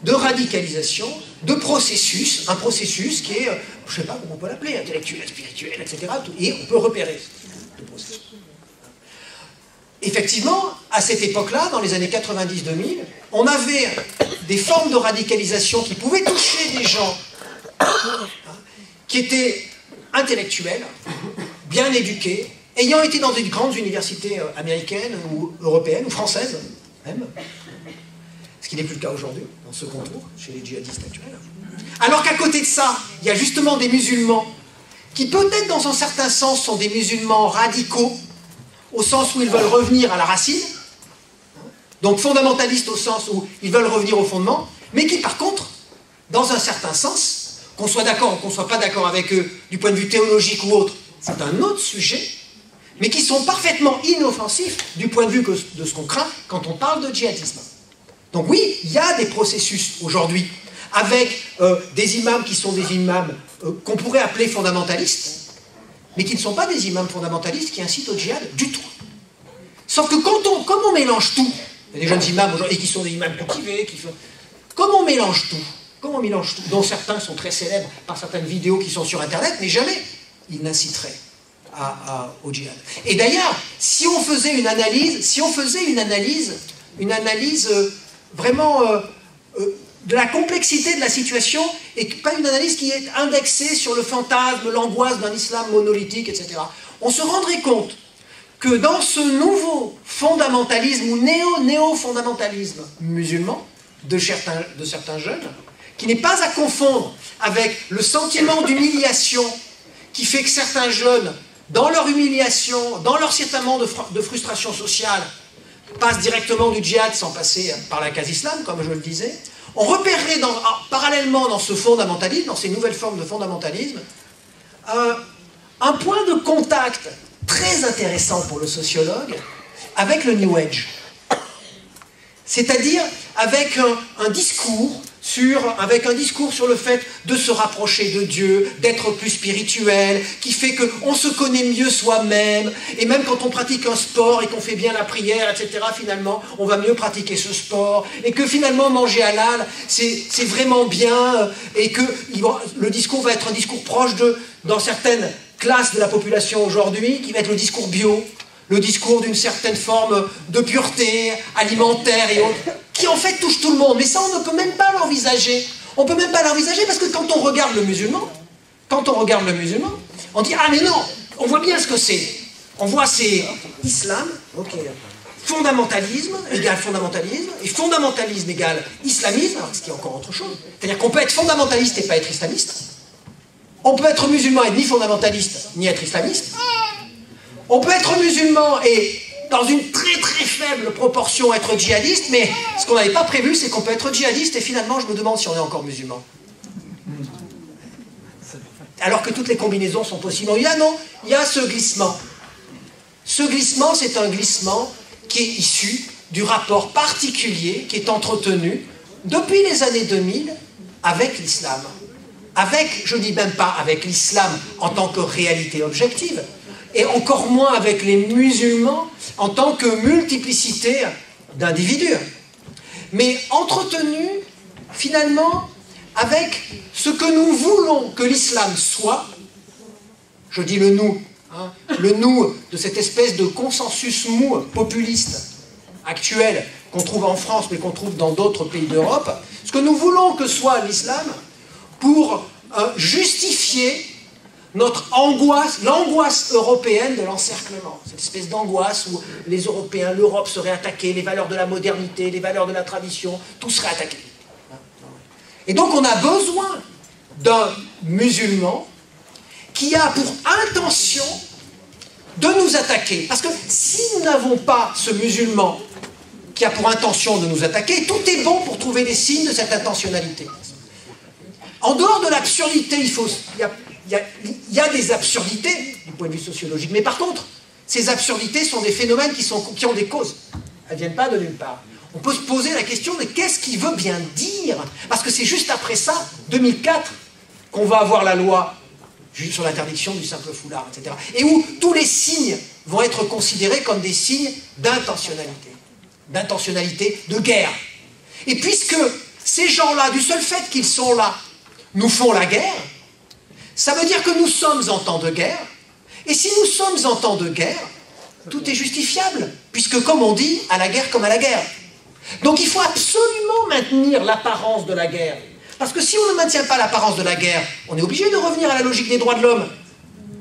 de radicalisation, de processus, un processus qui est, je ne sais pas comment on peut l'appeler, intellectuel, spirituel, etc. Et on peut repérer ce processus. Effectivement, à cette époque-là, dans les années 90-2000, on avait des formes de radicalisation qui pouvaient toucher des gens qui étaient intellectuels, bien éduqués, ayant été dans des grandes universités américaines ou européennes ou françaises même, ce qui n'est plus le cas aujourd'hui, dans ce contour, chez les djihadistes actuels. Alors qu'à côté de ça, il y a justement des musulmans qui peut-être dans un certain sens sont des musulmans radicaux, au sens où ils veulent revenir à la racine, donc fondamentalistes au sens où ils veulent revenir au fondement, mais qui par contre, dans un certain sens, qu'on soit d'accord ou qu'on ne soit pas d'accord avec eux du point de vue théologique ou autre, c'est un autre sujet, mais qui sont parfaitement inoffensifs du point de vue de ce qu'on craint quand on parle de djihadisme. Donc oui, il y a des processus aujourd'hui avec des imams qui sont des imams qu'on pourrait appeler fondamentalistes, mais qui ne sont pas des imams fondamentalistes qui incitent au djihad du tout. Sauf que comme on mélange tout, il y a des jeunes imams aujourd'hui qui sont des imams cultivés, comme on mélange tout, dont certains sont très célèbres par certaines vidéos qui sont sur Internet, mais jamais ils n'inciteraient au djihad. Et d'ailleurs, si on faisait une analyse vraiment de la complexité de la situation, et pas une analyse qui est indexée sur le fantasme, l'angoisse d'un islam monolithique, etc. On se rendrait compte que dans ce nouveau fondamentalisme ou néo-fondamentalisme musulman de certains jeunes, qui n'est pas à confondre avec le sentiment d'humiliation qui fait que certains jeunes, dans leur humiliation, dans leur sentiment de frustration sociale, passent directement du djihad sans passer par la case islam, comme je le disais, on repérerait parallèlement dans ce fondamentalisme, dans ces nouvelles formes de fondamentalisme, un point de contact très intéressant pour le sociologue avec le New Age. C'est-à-dire avec un discours sur le fait de se rapprocher de Dieu, d'être plus spirituel, qui fait qu'on se connaît mieux soi-même, et même quand on pratique un sport et qu'on fait bien la prière, etc., finalement, on va mieux pratiquer ce sport, et que finalement, manger halal, c'est vraiment bien, et que le discours va être un discours proche dans certaines classes de la population aujourd'hui, qui va être le discours bio, le discours d'une certaine forme de pureté alimentaire et autres, qui en fait touche tout le monde. Mais ça, on ne peut même pas l'envisager. On ne peut même pas l'envisager parce que quand on regarde le musulman, on dit « Ah mais non, on voit bien ce que c'est. On voit c'est islam, fondamentalisme égale fondamentalisme, et fondamentalisme égale islamisme, alors ce qui est encore autre chose. C'est-à-dire qu'on peut être fondamentaliste et pas être islamiste. On peut être musulman et ni fondamentaliste, ni être islamiste. On peut être musulman et, dans une très très faible proportion, être djihadiste, mais ce qu'on n'avait pas prévu, c'est qu'on peut être djihadiste et finalement, je me demande si on est encore musulman. Alors que toutes les combinaisons sont possibles. Il y a ce glissement. Ce glissement, c'est un glissement qui est issu du rapport particulier qui est entretenu depuis les années 2000 avec l'islam. Je ne dis même pas avec l'islam en tant que réalité objective, et encore moins avec les musulmans en tant que multiplicité d'individus, mais entretenu finalement avec ce que nous voulons que l'islam soit. Je dis le nous, le nous de cette espèce de consensus mou populiste actuel qu'on trouve en France mais qu'on trouve dans d'autres pays d'Europe, ce que nous voulons que soit l'islam pour justifier notre angoisse, l'angoisse européenne de l'encerclement, cette espèce d'angoisse où les Européens, l'Europe serait attaquée, les valeurs de la modernité, les valeurs de la tradition, tout serait attaqué. Et donc on a besoin d'un musulman qui a pour intention de nous attaquer. Parce que si nous n'avons pas ce musulman qui a pour intention de nous attaquer, tout est bon pour trouver des signes de cette intentionnalité. En dehors de l'absurdité, il y a des absurdités du point de vue sociologique, mais par contre, ces absurdités sont des phénomènes qui ont des causes. Elles ne viennent pas de nulle part. On peut se poser la question de qu'est-ce qu'il veut bien dire? Parce que c'est juste après ça, 2004, qu'on va avoir la loi sur l'interdiction du simple foulard, etc. Et où tous les signes vont être considérés comme des signes d'intentionnalité, de guerre. Et puisque ces gens-là, du seul fait qu'ils sont là, nous font la guerre, ça veut dire que nous sommes en temps de guerre, et si nous sommes en temps de guerre, tout est justifiable, puisque comme on dit, à la guerre comme à la guerre. Donc il faut absolument maintenir l'apparence de la guerre. Parce que si on ne maintient pas l'apparence de la guerre, on est obligé de revenir à la logique des droits de l'homme.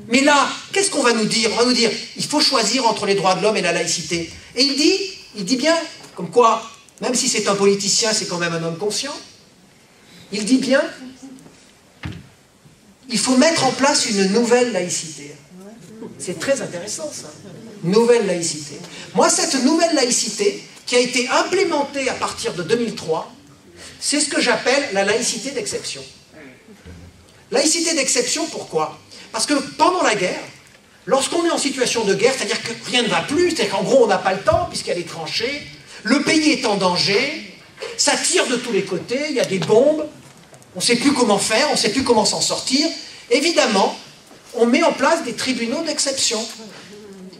Mais là, qu'est-ce qu'on va nous dire? On va nous dire, il faut choisir entre les droits de l'homme et la laïcité. Et il dit bien, comme quoi, même si c'est un politicien, c'est quand même un homme conscient, il dit bien, il faut mettre en place une nouvelle laïcité. C'est très intéressant ça, nouvelle laïcité. Moi, cette nouvelle laïcité, qui a été implémentée à partir de 2003, c'est ce que j'appelle la laïcité d'exception. Laïcité d'exception, pourquoi? Parce que pendant la guerre, lorsqu'on est en situation de guerre, c'est-à-dire que rien ne va plus, c'est-à-dire qu'en gros on n'a pas le temps, puisqu'il y a des tranchées, le pays est en danger, ça tire de tous les côtés, il y a des bombes, on ne sait plus comment faire, on ne sait plus comment s'en sortir. Évidemment, on met en place des tribunaux d'exception.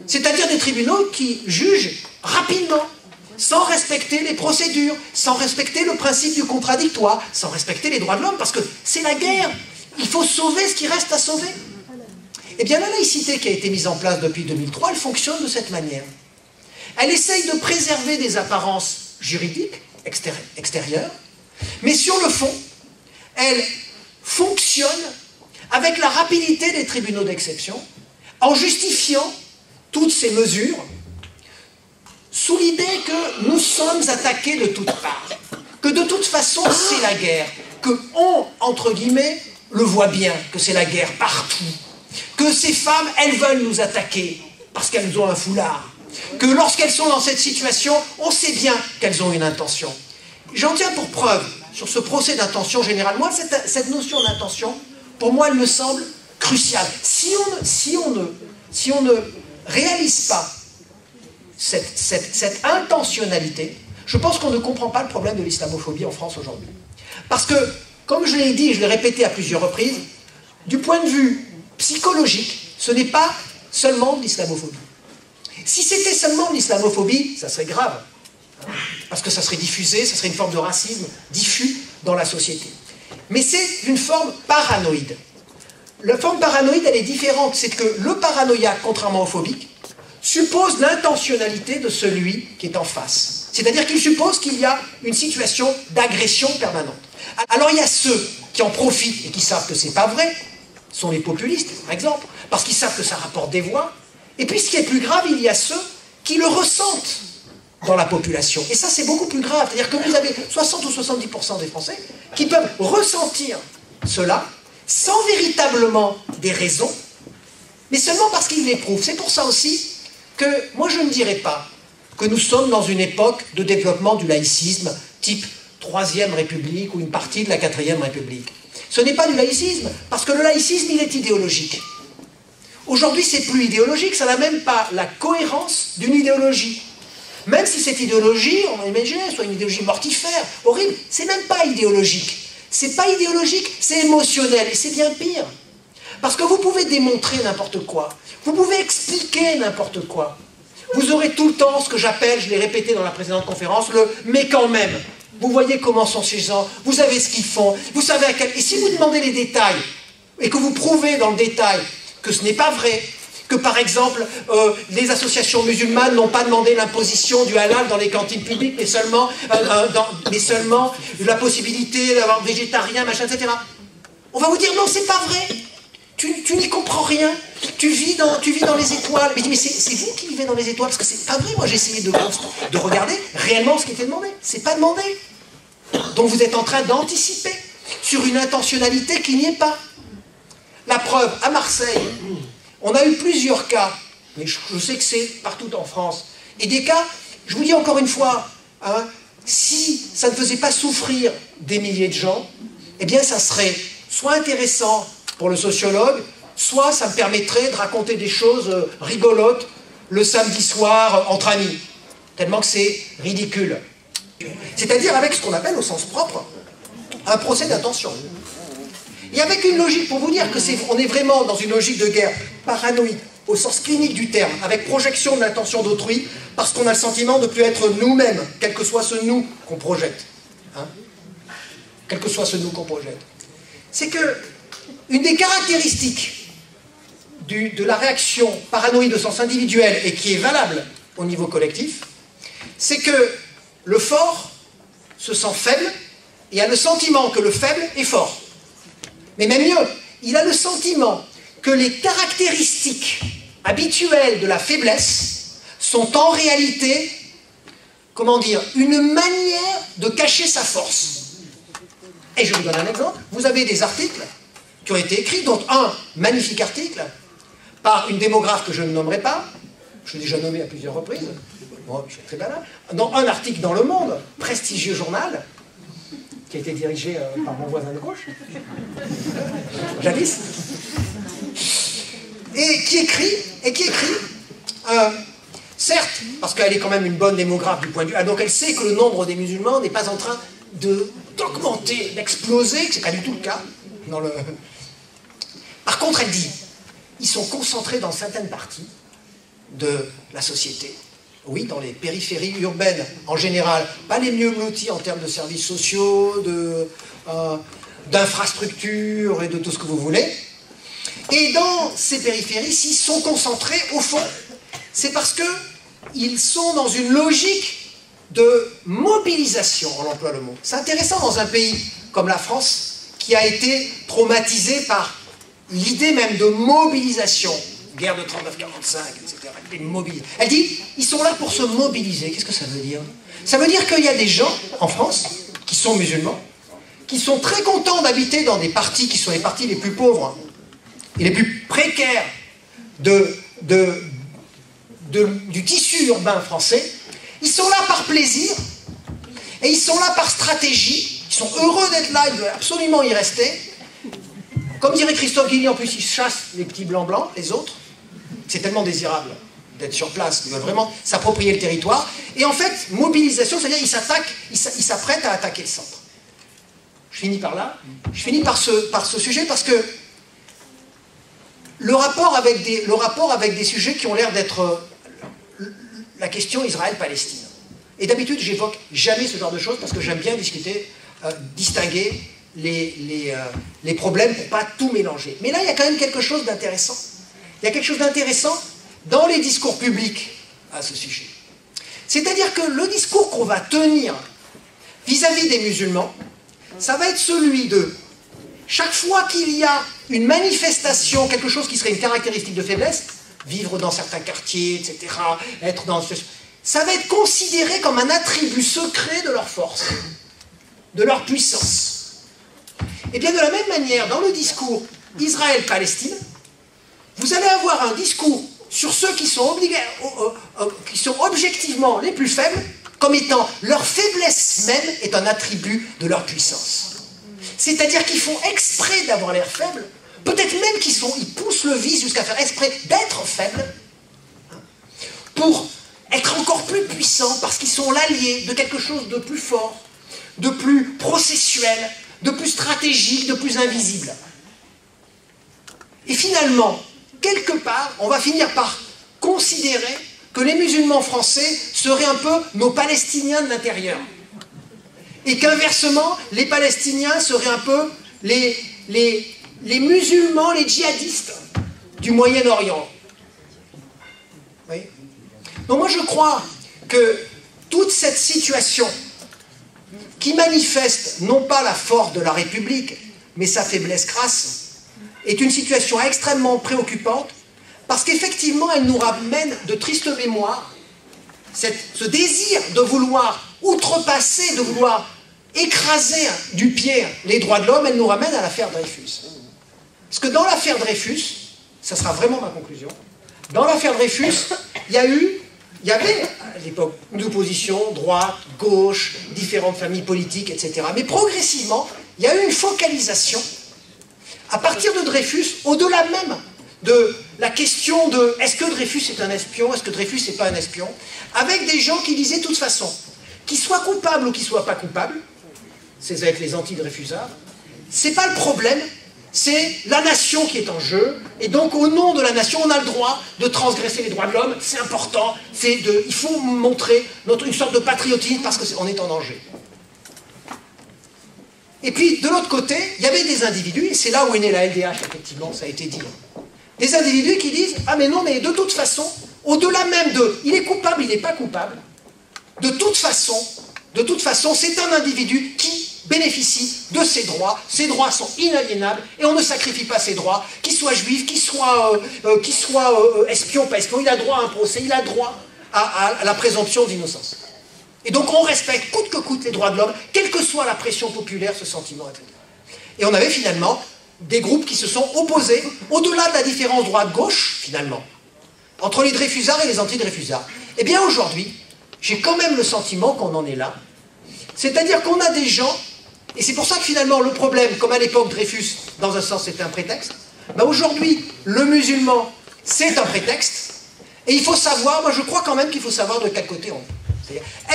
C'est-à-dire des tribunaux qui jugent rapidement, sans respecter les procédures, sans respecter le principe du contradictoire, sans respecter les droits de l'homme, parce que c'est la guerre. Il faut sauver ce qui reste à sauver. Eh bien, la laïcité qui a été mise en place depuis 2003, elle fonctionne de cette manière. Elle essaye de préserver des apparences juridiques, extérieures, mais sur le fond, elle fonctionne avec la rapidité des tribunaux d'exception, en justifiant toutes ces mesures sous l'idée que nous sommes attaqués de toutes parts, que de toute façon c'est la guerre, que on, entre guillemets, le voit bien, que c'est la guerre partout, que ces femmes, elles veulent nous attaquer parce qu'elles ont un foulard, que lorsqu'elles sont dans cette situation, on sait bien qu'elles ont une intention. J'en tiens pour preuve, sur ce procès d'intention générale, moi, cette notion d'intention, pour moi, elle me semble cruciale. Si on ne réalise pas cette intentionnalité, je pense qu'on ne comprend pas le problème de l'islamophobie en France aujourd'hui. Parce que, comme je l'ai dit, je l'ai répété à plusieurs reprises, du point de vue psychologique, ce n'est pas seulement de l'islamophobie. Si c'était seulement de l'islamophobie, ça serait grave. Parce que ça serait diffusé, ça serait une forme de racisme diffus dans la société. Mais c'est une forme paranoïde. La forme paranoïde, elle est différente. C'est que le paranoïaque, contrairement au phobique, suppose l'intentionnalité de celui qui est en face. C'est-à-dire qu'il suppose qu'il y a une situation d'agression permanente. Alors il y a ceux qui en profitent et qui savent que c'est pas vrai, sont les populistes, par exemple, parce qu'ils savent que ça rapporte des voix. Et puis ce qui est plus grave, il y a ceux qui le ressentent dans la population. Et ça, c'est beaucoup plus grave. C'est-à-dire que vous avez 60 ou 70% des Français qui peuvent ressentir cela sans véritablement des raisons, mais seulement parce qu'ils l'éprouvent. C'est pour ça aussi que moi, je ne dirais pas que nous sommes dans une époque de développement du laïcisme type 3e République ou une partie de la 4e République. Ce n'est pas du laïcisme, parce que le laïcisme, il est idéologique. Aujourd'hui, c'est plus idéologique, ça n'a même pas la cohérence d'une idéologie. Même si cette idéologie, on imagine, soit une idéologie mortifère, horrible, c'est même pas idéologique. C'est pas idéologique, c'est émotionnel, et c'est bien pire. Parce que vous pouvez démontrer n'importe quoi, vous pouvez expliquer n'importe quoi. Vous aurez tout le temps ce que j'appelle, je l'ai répété dans la précédente conférence, le « mais quand même ». Vous voyez comment sont ces gens, vous savez ce qu'ils font, vous savez à quel... Et si vous demandez les détails, et que vous prouvez dans le détail que ce n'est pas vrai, que par exemple, les associations musulmanes n'ont pas demandé l'imposition du halal dans les cantines publiques, mais seulement la possibilité d'avoir végétarien, machin, etc. On va vous dire non, c'est pas vrai. Tu n'y comprends rien. Tu vis dans les étoiles. Mais c'est vous qui vivez dans les étoiles, parce que c'est pas vrai. Moi, j'ai essayé de regarder réellement ce qui était demandé. C'est pas demandé. Donc vous êtes en train d'anticiper sur une intentionnalité qui n'y est pas. La preuve, à Marseille, on a eu plusieurs cas, mais je sais que c'est partout en France, et des cas, je vous dis encore une fois, hein, si ça ne faisait pas souffrir des milliers de gens, eh bien ça serait soit intéressant pour le sociologue, soit ça me permettrait de raconter des choses rigolotes le samedi soir entre amis, tellement que c'est ridicule. C'est-à-dire avec ce qu'on appelle au sens propre un procès d'intention. Et avec une logique, pour vous dire que on est vraiment dans une logique de guerre paranoïque, au sens clinique du terme, avec projection de l'intention d'autrui, parce qu'on a le sentiment de ne plus être nous-mêmes, quel que soit ce nous qu'on projette. Hein, quel que soit ce nous qu'on projette. C'est que une des caractéristiques de la réaction paranoïde au sens individuel, et qui est valable au niveau collectif, c'est que le fort se sent faible et a le sentiment que le faible est fort. Mais même mieux, il a le sentiment que les caractéristiques habituelles de la faiblesse sont en réalité, comment dire, une manière de cacher sa force. Et je vous donne un exemple. Vous avez des articles qui ont été écrits, dont un magnifique article par une démographe que je ne nommerai pas, je l'ai déjà nommé à plusieurs reprises, bon, je suis très malin, dans un article dans Le Monde, prestigieux journal, qui a été dirigé par mon voisin de gauche, jadis, et qui écrit, certes, parce qu'elle est quand même une bonne démographe du point de vue, donc elle sait que le nombre des musulmans n'est pas en train d'augmenter, d'exploser, que ce n'est pas du tout le cas. Par contre, elle dit, ils sont concentrés dans certaines parties de la société. Oui, dans les périphéries urbaines en général, pas les mieux lotis en termes de services sociaux, d'infrastructures et de tout ce que vous voulez. Et dans ces périphéries, s'ils sont concentrés, au fond, c'est parce qu'ils sont dans une logique de mobilisation, on emploie le mot. C'est intéressant dans un pays comme la France, qui a été traumatisé par l'idée même de mobilisation. Guerre de 39-45, etc. Elle dit, ils sont là pour se mobiliser. Qu'est-ce que ça veut dire? Ça veut dire qu'il y a des gens, en France, qui sont musulmans, qui sont très contents d'habiter dans des parties qui sont les parties les plus pauvres et les plus précaires du tissu urbain français. Ils sont là par plaisir, et ils sont là par stratégie. Ils sont heureux d'être là, ils veulent absolument y rester. Comme dirait Christophe Guilly, en plus, ils chassent les petits blancs-blancs, les autres. C'est tellement désirable d'être sur place, ils veulent vraiment s'approprier le territoire. Et en fait, mobilisation, c'est-à-dire ils s'apprêtent à attaquer le centre. Je finis par là. Je finis par ce sujet parce que le rapport avec des sujets qui ont l'air d'être la question Israël-Palestine. Et d'habitude, j'évoque jamais ce genre de choses parce que j'aime bien distinguer les problèmes pour pas tout mélanger. Mais là, il y a quand même quelque chose d'intéressant. Il y a quelque chose d'intéressant dans les discours publics à ce sujet. C'est-à-dire que le discours qu'on va tenir vis-à-vis des musulmans, ça va être celui de chaque fois qu'il y a une manifestation, quelque chose qui serait une caractéristique de faiblesse, vivre dans certains quartiers, etc., être dans... Ça va être considéré comme un attribut secret de leur force, de leur puissance. Et bien de la même manière, dans le discours Israël-Palestine, vous allez avoir un discours sur ceux qui sont objectivement les plus faibles, comme étant leur faiblesse même est un attribut de leur puissance. C'est-à-dire qu'ils font exprès d'avoir l'air faibles, peut-être même ils poussent le vice jusqu'à faire exprès d'être faibles, pour être encore plus puissants, parce qu'ils sont l'allié de quelque chose de plus fort, de plus processuel, de plus stratégique, de plus invisible. Et finalement, quelque part, on va finir par considérer que les musulmans français seraient un peu nos Palestiniens de l'intérieur. Et qu'inversement, les Palestiniens seraient un peu les musulmans, les djihadistes du Moyen-Orient. Oui. Donc moi je crois que toute cette situation qui manifeste non pas la force de la République, mais sa faiblesse crasse, est une situation extrêmement préoccupante, parce qu'effectivement, elle nous ramène de tristes mémoires, ce désir de vouloir outrepasser, de vouloir écraser du pied les droits de l'homme, elle nous ramène à l'affaire Dreyfus. Parce que dans l'affaire Dreyfus, ça sera vraiment ma conclusion, dans l'affaire Dreyfus, il y avait à l'époque une opposition, droite, gauche, différentes familles politiques, etc. Mais progressivement, il y a eu une focalisation à partir de Dreyfus, au-delà même de la question de est-ce que Dreyfus est un espion, est-ce que Dreyfus n'est pas un espion, avec des gens qui disaient de toute façon, qu'ils soient coupables ou qu'ils ne soient pas coupables, c'est avec les anti-Dreyfusards, c'est pas le problème, c'est la nation qui est en jeu, et donc au nom de la nation, on a le droit de transgresser les droits de l'homme, c'est important, il faut montrer une sorte de patriotisme parce qu'on est en danger. Et puis, de l'autre côté, il y avait des individus, et c'est là où est née la LDH, effectivement, ça a été dit. Des individus qui disent « Ah mais non, mais de toute façon, au-delà même de « il est coupable, il n'est pas coupable », de toute façon, c'est un individu qui bénéficie de ses droits sont inaliénables, et on ne sacrifie pas ses droits, qu'il soit juif, qu'il soit espion, pas espion, il a droit à un procès, il a droit à la présomption d'innocence. Et donc on respecte coûte que coûte les droits de l'homme, quelle que soit la pression populaire, ce sentiment, etc. Et on avait finalement des groupes qui se sont opposés, au-delà de la différence droite-gauche, finalement, entre les Dreyfusards et les anti-Dreyfusards. Eh bien aujourd'hui, j'ai quand même le sentiment qu'on en est là. C'est-à-dire qu'on a des gens, et c'est pour ça que finalement le problème, comme à l'époque Dreyfus, dans un sens c'était un prétexte, ben aujourd'hui le musulman c'est un prétexte, et il faut savoir, moi je crois quand même qu'il faut savoir de quel côté on est.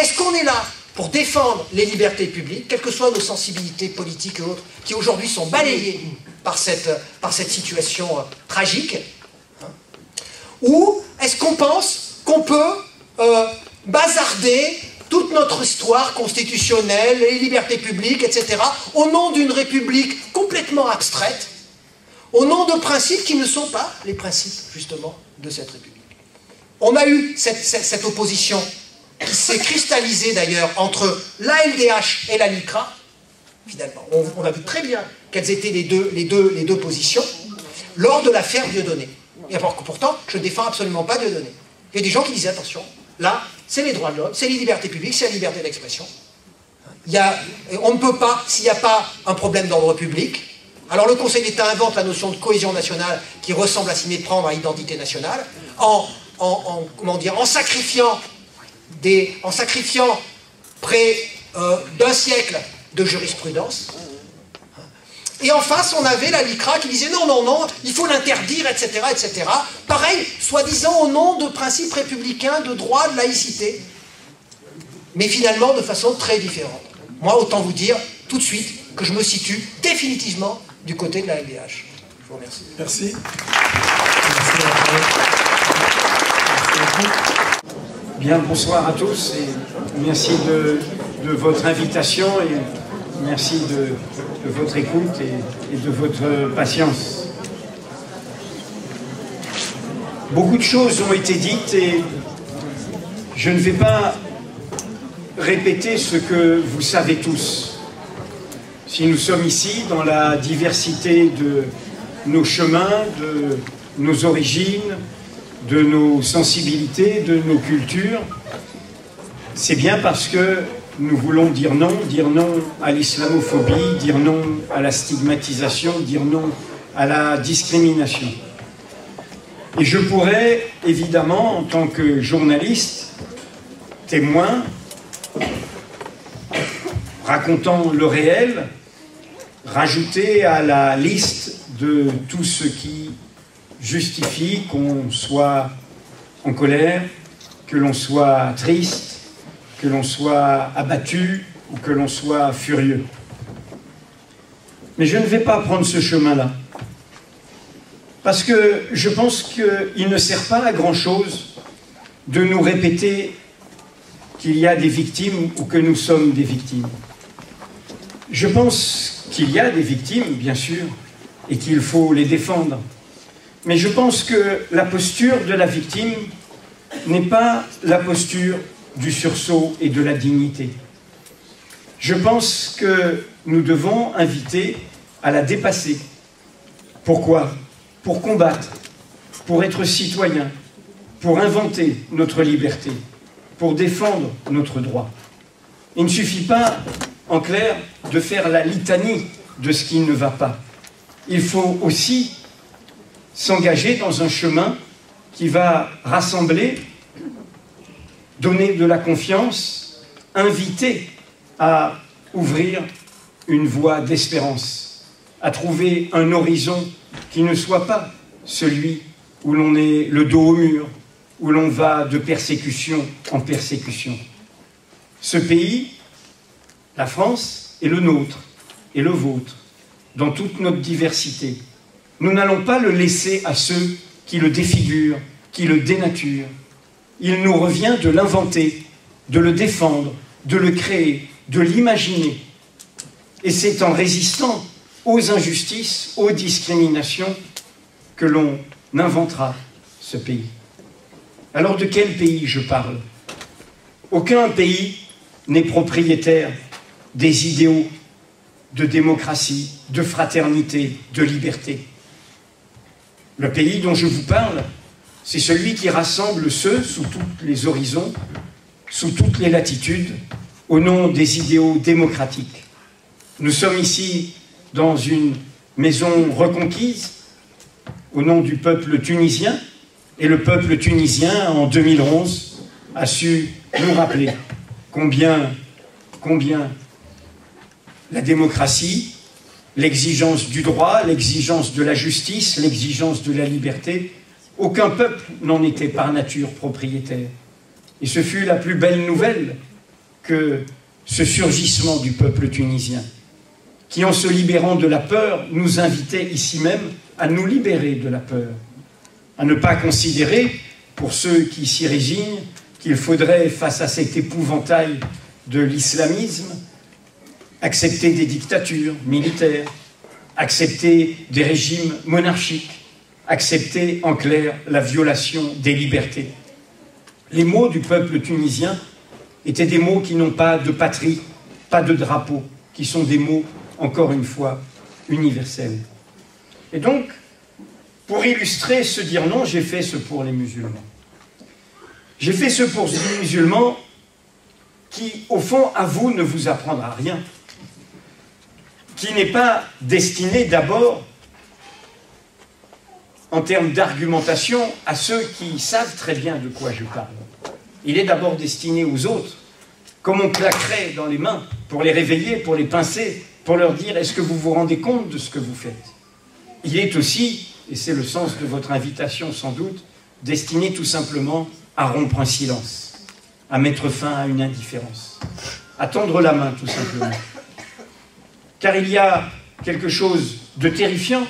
Est-ce qu'on est là pour défendre les libertés publiques, quelles que soient nos sensibilités politiques et autres, qui aujourd'hui sont balayées par cette situation tragique, hein, ou est-ce qu'on pense qu'on peut bazarder toute notre histoire constitutionnelle, les libertés publiques, etc., au nom d'une république complètement abstraite, au nom de principes qui ne sont pas les principes, justement, de cette république. On a eu cette opposition qui s'est cristallisée, d'ailleurs, entre la LDH et la LICRA, finalement. On a vu très bien quelles étaient les deux positions, lors de l'affaire Dieudonné. Et pourtant, je ne défends absolument pas Dieudonné. Il y a des gens qui disaient, attention, là, c'est les droits de l'homme, c'est les libertés publiques, c'est la liberté d'expression. On ne peut pas, s'il n'y a pas un problème d'ordre public, alors le Conseil d'État invente la notion de cohésion nationale qui ressemble à s'y méprendre à identité nationale, en sacrifiant près d'un siècle de jurisprudence. Et en face, on avait la LICRA qui disait non, non, non, il faut l'interdire, etc., etc. Pareil, soi-disant au nom de principes républicains, de droit, de laïcité. Mais finalement, de façon très différente. Moi, autant vous dire, tout de suite, que je me situe définitivement du côté de la LDH. Je vous remercie. Merci. Bien, bonsoir à tous et merci de votre invitation et merci de votre écoute et de votre patience. Beaucoup de choses ont été dites et je ne vais pas répéter ce que vous savez tous. Si nous sommes ici dans la diversité de nos chemins, de nos origines, de nos sensibilités, de nos cultures, c'est bien parce que nous voulons dire non à l'islamophobie, dire non à la stigmatisation, dire non à la discrimination. Et je pourrais, évidemment, en tant que journaliste, témoin, racontant le réel, rajouter à la liste de tout ce qui justifie qu'on soit en colère, que l'on soit triste, que l'on soit abattu ou que l'on soit furieux. Mais je ne vais pas prendre ce chemin-là. Parce que je pense qu'il ne sert pas à grand-chose de nous répéter qu'il y a des victimes ou que nous sommes des victimes. Je pense qu'il y a des victimes, bien sûr, et qu'il faut les défendre. Mais je pense que la posture de la victime n'est pas la posture du sursaut et de la dignité. Je pense que nous devons inviter à la dépasser. Pourquoi ? Pour combattre, pour être citoyen, pour inventer notre liberté, pour défendre notre droit. Il ne suffit pas, en clair, de faire la litanie de ce qui ne va pas. Il faut aussi s'engager dans un chemin qui va rassembler, donner de la confiance, inviter à ouvrir une voie d'espérance, à trouver un horizon qui ne soit pas celui où l'on est le dos au mur, où l'on va de persécution en persécution. Ce pays, la France, est le nôtre et le vôtre, dans toute notre diversité. Nous n'allons pas le laisser à ceux qui le défigurent, qui le dénaturent. Il nous revient de l'inventer, de le défendre, de le créer, de l'imaginer. Et c'est en résistant aux injustices, aux discriminations, que l'on inventera ce pays. Alors de quel pays je parle? Aucun pays n'est propriétaire des idéaux de démocratie, de fraternité, de liberté. Le pays dont je vous parle, c'est celui qui rassemble ceux sous tous les horizons, sous toutes les latitudes, au nom des idéaux démocratiques. Nous sommes ici dans une maison reconquise, au nom du peuple tunisien, et le peuple tunisien, en 2011, a su nous rappeler combien la démocratie, l'exigence du droit, l'exigence de la justice, l'exigence de la liberté, aucun peuple n'en était par nature propriétaire. Et ce fut la plus belle nouvelle que ce surgissement du peuple tunisien, qui en se libérant de la peur, nous invitait ici même à nous libérer de la peur, à ne pas considérer, pour ceux qui s'y résignent, qu'il faudrait, face à cet épouvantail de l'islamisme, accepter des dictatures militaires, accepter des régimes monarchiques, accepter en clair la violation des libertés. Les mots du peuple tunisien étaient des mots qui n'ont pas de patrie, pas de drapeau, qui sont des mots, encore une fois, universels. Et donc, pour illustrer ce dire non, j'ai fait ce pour les musulmans. J'ai fait ce pour les musulmans qui, au fond, à vous, ne vous apprendra rien, qui n'est pas destiné d'abord, en termes d'argumentation, à ceux qui savent très bien de quoi je parle. Il est d'abord destiné aux autres, comme on claquerait dans les mains pour les réveiller, pour les pincer, pour leur dire « Est-ce que vous vous rendez compte de ce que vous faites ?» Il est aussi, et c'est le sens de votre invitation sans doute, destiné tout simplement à rompre un silence, à mettre fin à une indifférence, à tendre la main tout simplement. Car il y a quelque chose de terrifiant.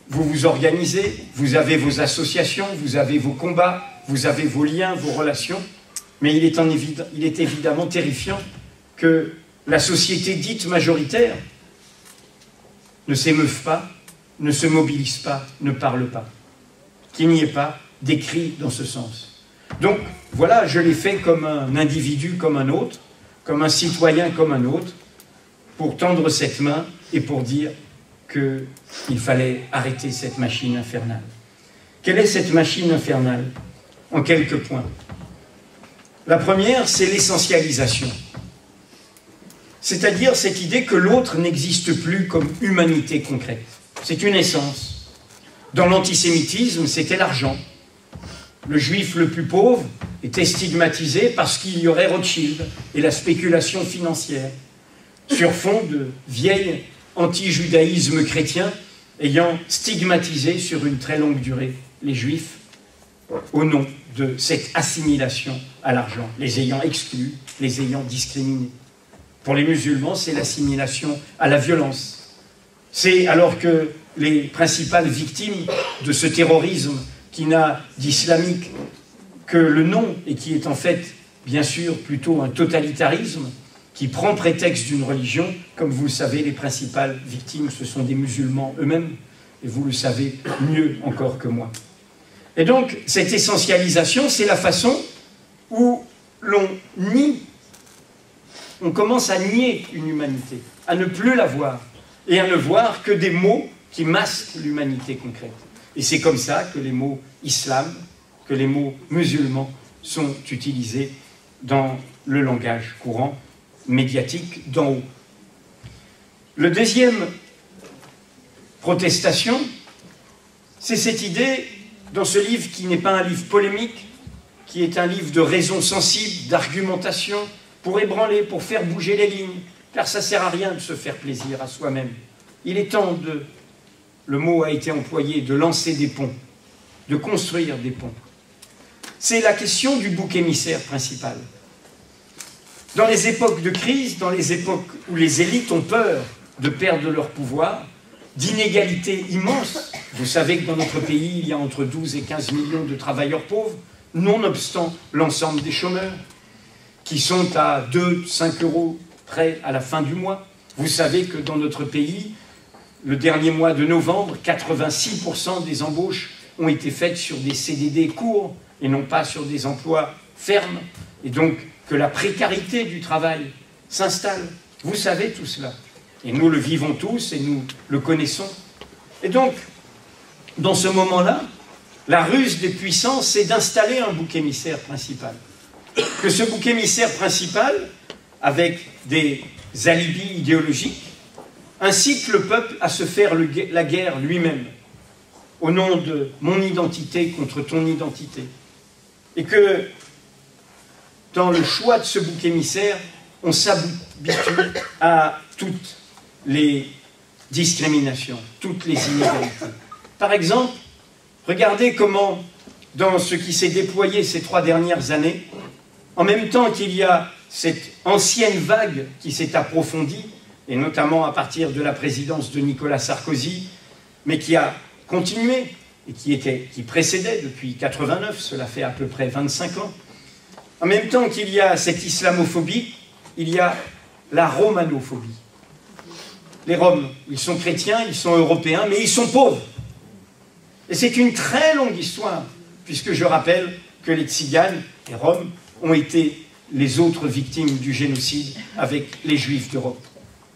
Vous vous organisez, vous avez vos associations, vous avez vos combats, vous avez vos liens, vos relations, mais il est évidemment terrifiant que la société dite majoritaire ne s'émeuve pas, ne se mobilise pas, ne parle pas, qu'il n'y ait pas des cris dans ce sens. Donc voilà, je l'ai fait comme un individu comme un autre, comme un citoyen comme un autre, pour tendre cette main et pour dire qu'il fallait arrêter cette machine infernale. Quelle est cette machine infernale? En quelques points. La première, c'est l'essentialisation. C'est-à-dire cette idée que l'autre n'existe plus comme humanité concrète. C'est une essence. Dans l'antisémitisme, c'était l'argent. Le juif le plus pauvre était stigmatisé parce qu'il y aurait Rothschild et la spéculation financière, sur fond de vieil anti-judaïsme chrétien ayant stigmatisé sur une très longue durée les juifs au nom de cette assimilation à l'argent, les ayant exclus, les ayant discriminés. Pour les musulmans, c'est l'assimilation à la violence. C'est alors que les principales victimes de ce terrorisme qui n'a d'islamique que le nom et qui est en fait, bien sûr, plutôt un totalitarisme qui prend prétexte d'une religion, comme vous le savez, les principales victimes, ce sont des musulmans eux-mêmes, et vous le savez mieux encore que moi. Et donc, cette essentialisation, c'est la façon où l'on nie, on commence à nier une humanité, à ne plus la voir, et à ne voir que des mots qui masquent l'humanité concrète. Et c'est comme ça que les mots islam, que les mots musulmans sont utilisés dans le langage courant, médiatique d'en haut. Le deuxième protestation, c'est cette idée, dans ce livre qui n'est pas un livre polémique, qui est un livre de raison sensible, d'argumentation, pour ébranler, pour faire bouger les lignes, car ça ne sert à rien de se faire plaisir à soi-même. Il est temps de, le mot a été employé, de lancer des ponts, de construire des ponts. C'est la question du bouc émissaire principal. Dans les époques de crise, dans les époques où les élites ont peur de perdre leur pouvoir, d'inégalités immenses, vous savez que dans notre pays, il y a entre 12 et 15 millions de travailleurs pauvres, nonobstant l'ensemble des chômeurs, qui sont à 2-5 euros près à la fin du mois. Vous savez que dans notre pays, le dernier mois de novembre, 86% des embauches ont été faites sur des CDD courts et non pas sur des emplois fermes. Et donc que la précarité du travail s'installe. Vous savez tout cela. Et nous le vivons tous et nous le connaissons. Et donc, dans ce moment-là, la ruse des puissants, c'est d'installer un bouc émissaire principal. Que ce bouc émissaire principal, avec des alibis idéologiques, incite le peuple à se faire la guerre lui-même, au nom de mon identité contre ton identité. Et que, dans le choix de ce bouc émissaire, on s'habitue à toutes les discriminations, toutes les inégalités. Par exemple, regardez comment, dans ce qui s'est déployé ces 3 dernières années, en même temps qu'il y a cette ancienne vague qui s'est approfondie, et notamment à partir de la présidence de Nicolas Sarkozy, mais qui a continué, et qui précédait depuis 89, cela fait à peu près 25 ans. En même temps qu'il y a cette islamophobie, il y a la romanophobie. Les Roms, ils sont chrétiens, ils sont européens, mais ils sont pauvres. Et c'est une très longue histoire, puisque je rappelle que les Tziganes, les Roms, ont été les autres victimes du génocide avec les Juifs d'Europe.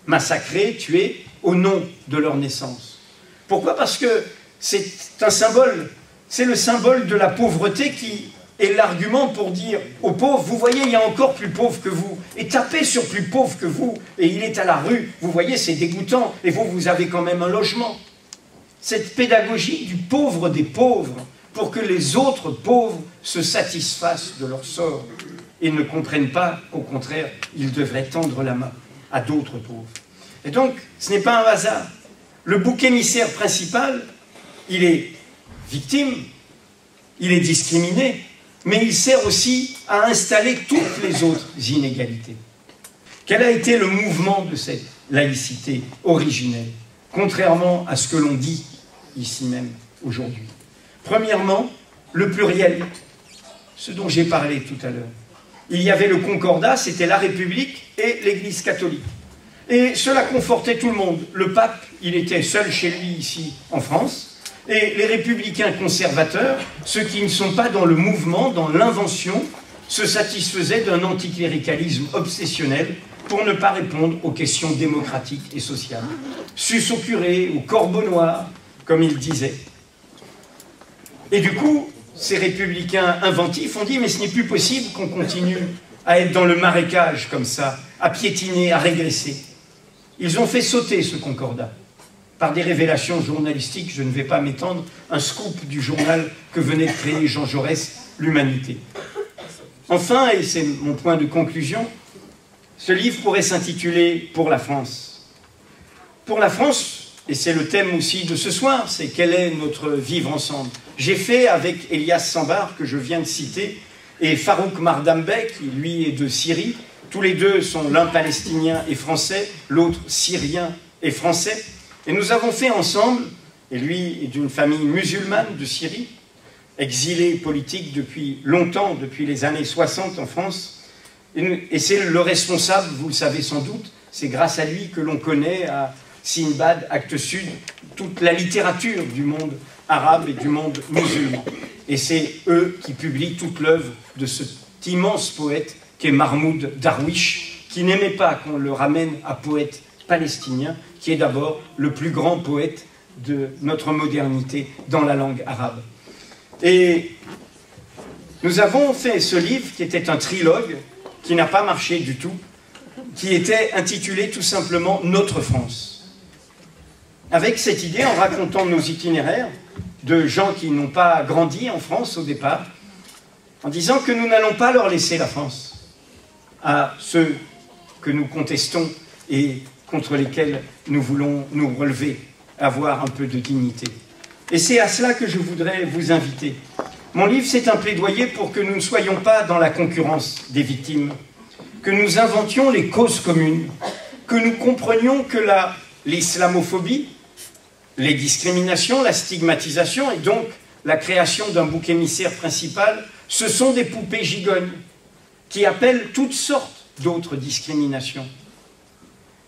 Massacrés, tués, au nom de leur naissance. Pourquoi? Parce que c'est un symbole, c'est le symbole de la pauvreté qui est l'argument pour dire aux pauvres, vous voyez, il y a encore plus pauvre que vous, et tapez sur plus pauvre que vous, et il est à la rue, vous voyez, c'est dégoûtant, et vous, vous avez quand même un logement. Cette pédagogie du pauvre des pauvres, pour que les autres pauvres se satisfassent de leur sort, et ne comprennent pas qu'au contraire, ils devraient tendre la main à d'autres pauvres. Et donc, ce n'est pas un hasard. Le bouc émissaire principal, il est victime, il est discriminé, mais il sert aussi à installer toutes les autres inégalités. Quel a été le mouvement de cette laïcité originelle, contrairement à ce que l'on dit ici même aujourd'hui? Premièrement, le pluriel, ce dont j'ai parlé tout à l'heure. Il y avait le Concordat, c'était la République et l'Église catholique. Et cela confortait tout le monde. Le pape, il était seul chez lui ici en France. Et les républicains conservateurs, ceux qui ne sont pas dans le mouvement, dans l'invention, se satisfaisaient d'un anticléricalisme obsessionnel pour ne pas répondre aux questions démocratiques et sociales. Sus au curé, au corbeau noir, comme il disait. Et du coup, ces républicains inventifs ont dit « mais ce n'est plus possible qu'on continue à être dans le marécage comme ça, à piétiner, à régresser ». Ils ont fait sauter ce concordat. Par des révélations journalistiques, je ne vais pas m'étendre, un scoop du journal que venait de créer Jean Jaurès, L'Humanité. Enfin, et c'est mon point de conclusion, ce livre pourrait s'intituler « Pour la France ». Pour la France, et c'est le thème aussi de ce soir, c'est quel est notre vivre ensemble. J'ai fait avec Elias Sambar, que je viens de citer, et Farouk Mardambek, qui lui est de Syrie. Tous les deux sont l'un palestinien et français, l'autre syrien et français. Et nous avons fait ensemble, et lui est d'une famille musulmane de Syrie, exilé politique depuis longtemps, depuis les années 60 en France, et c'est le responsable, vous le savez sans doute, c'est grâce à lui que l'on connaît à Sinbad, Actes Sud, toute la littérature du monde arabe et du monde musulman. Et c'est eux qui publient toute l'œuvre de cet immense poète qu'est Mahmoud Darwish, qui n'aimait pas qu'on le ramène à poète palestinien, qui est d'abord le plus grand poète de notre modernité dans la langue arabe. Et nous avons fait ce livre qui était un trilogue, qui n'a pas marché du tout, qui était intitulé tout simplement « Notre France ». Avec cette idée, en racontant nos itinéraires de gens qui n'ont pas grandi en France au départ, en disant que nous n'allons pas leur laisser la France à ceux que nous contestons et contre lesquels nous voulons nous relever, avoir un peu de dignité. Et c'est à cela que je voudrais vous inviter. Mon livre, c'est un plaidoyer pour que nous ne soyons pas dans la concurrence des victimes, que nous inventions les causes communes, que nous comprenions que l'islamophobie, les discriminations, la stigmatisation et donc la création d'un bouc émissaire principal, ce sont des poupées gigognes qui appellent toutes sortes d'autres discriminations.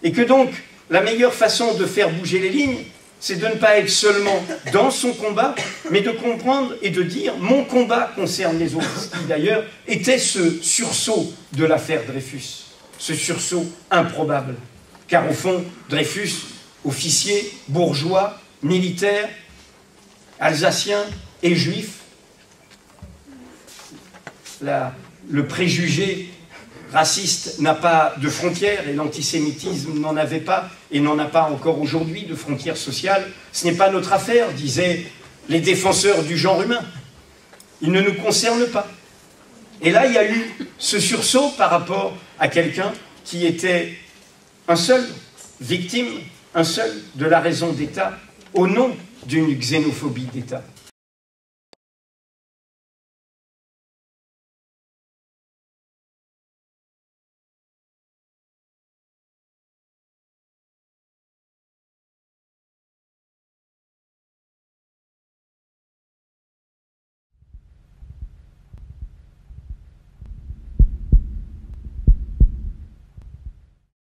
Et que donc, la meilleure façon de faire bouger les lignes, c'est de ne pas être seulement dans son combat, mais de comprendre et de dire « mon combat concerne les autres », ce qui d'ailleurs était ce sursaut de l'affaire Dreyfus, ce sursaut improbable. Car au fond, Dreyfus, officier, bourgeois, militaire, alsacien et juif, le préjugé raciste n'a pas de frontières et l'antisémitisme n'en avait pas et n'en a pas encore aujourd'hui de frontières sociales. Ce n'est pas notre affaire, disaient les défenseurs du genre humain. Il ne nous concerne pas. Et là, il y a eu ce sursaut par rapport à quelqu'un qui était un seul, victime, un seul de la raison d'État, au nom d'une xénophobie d'État.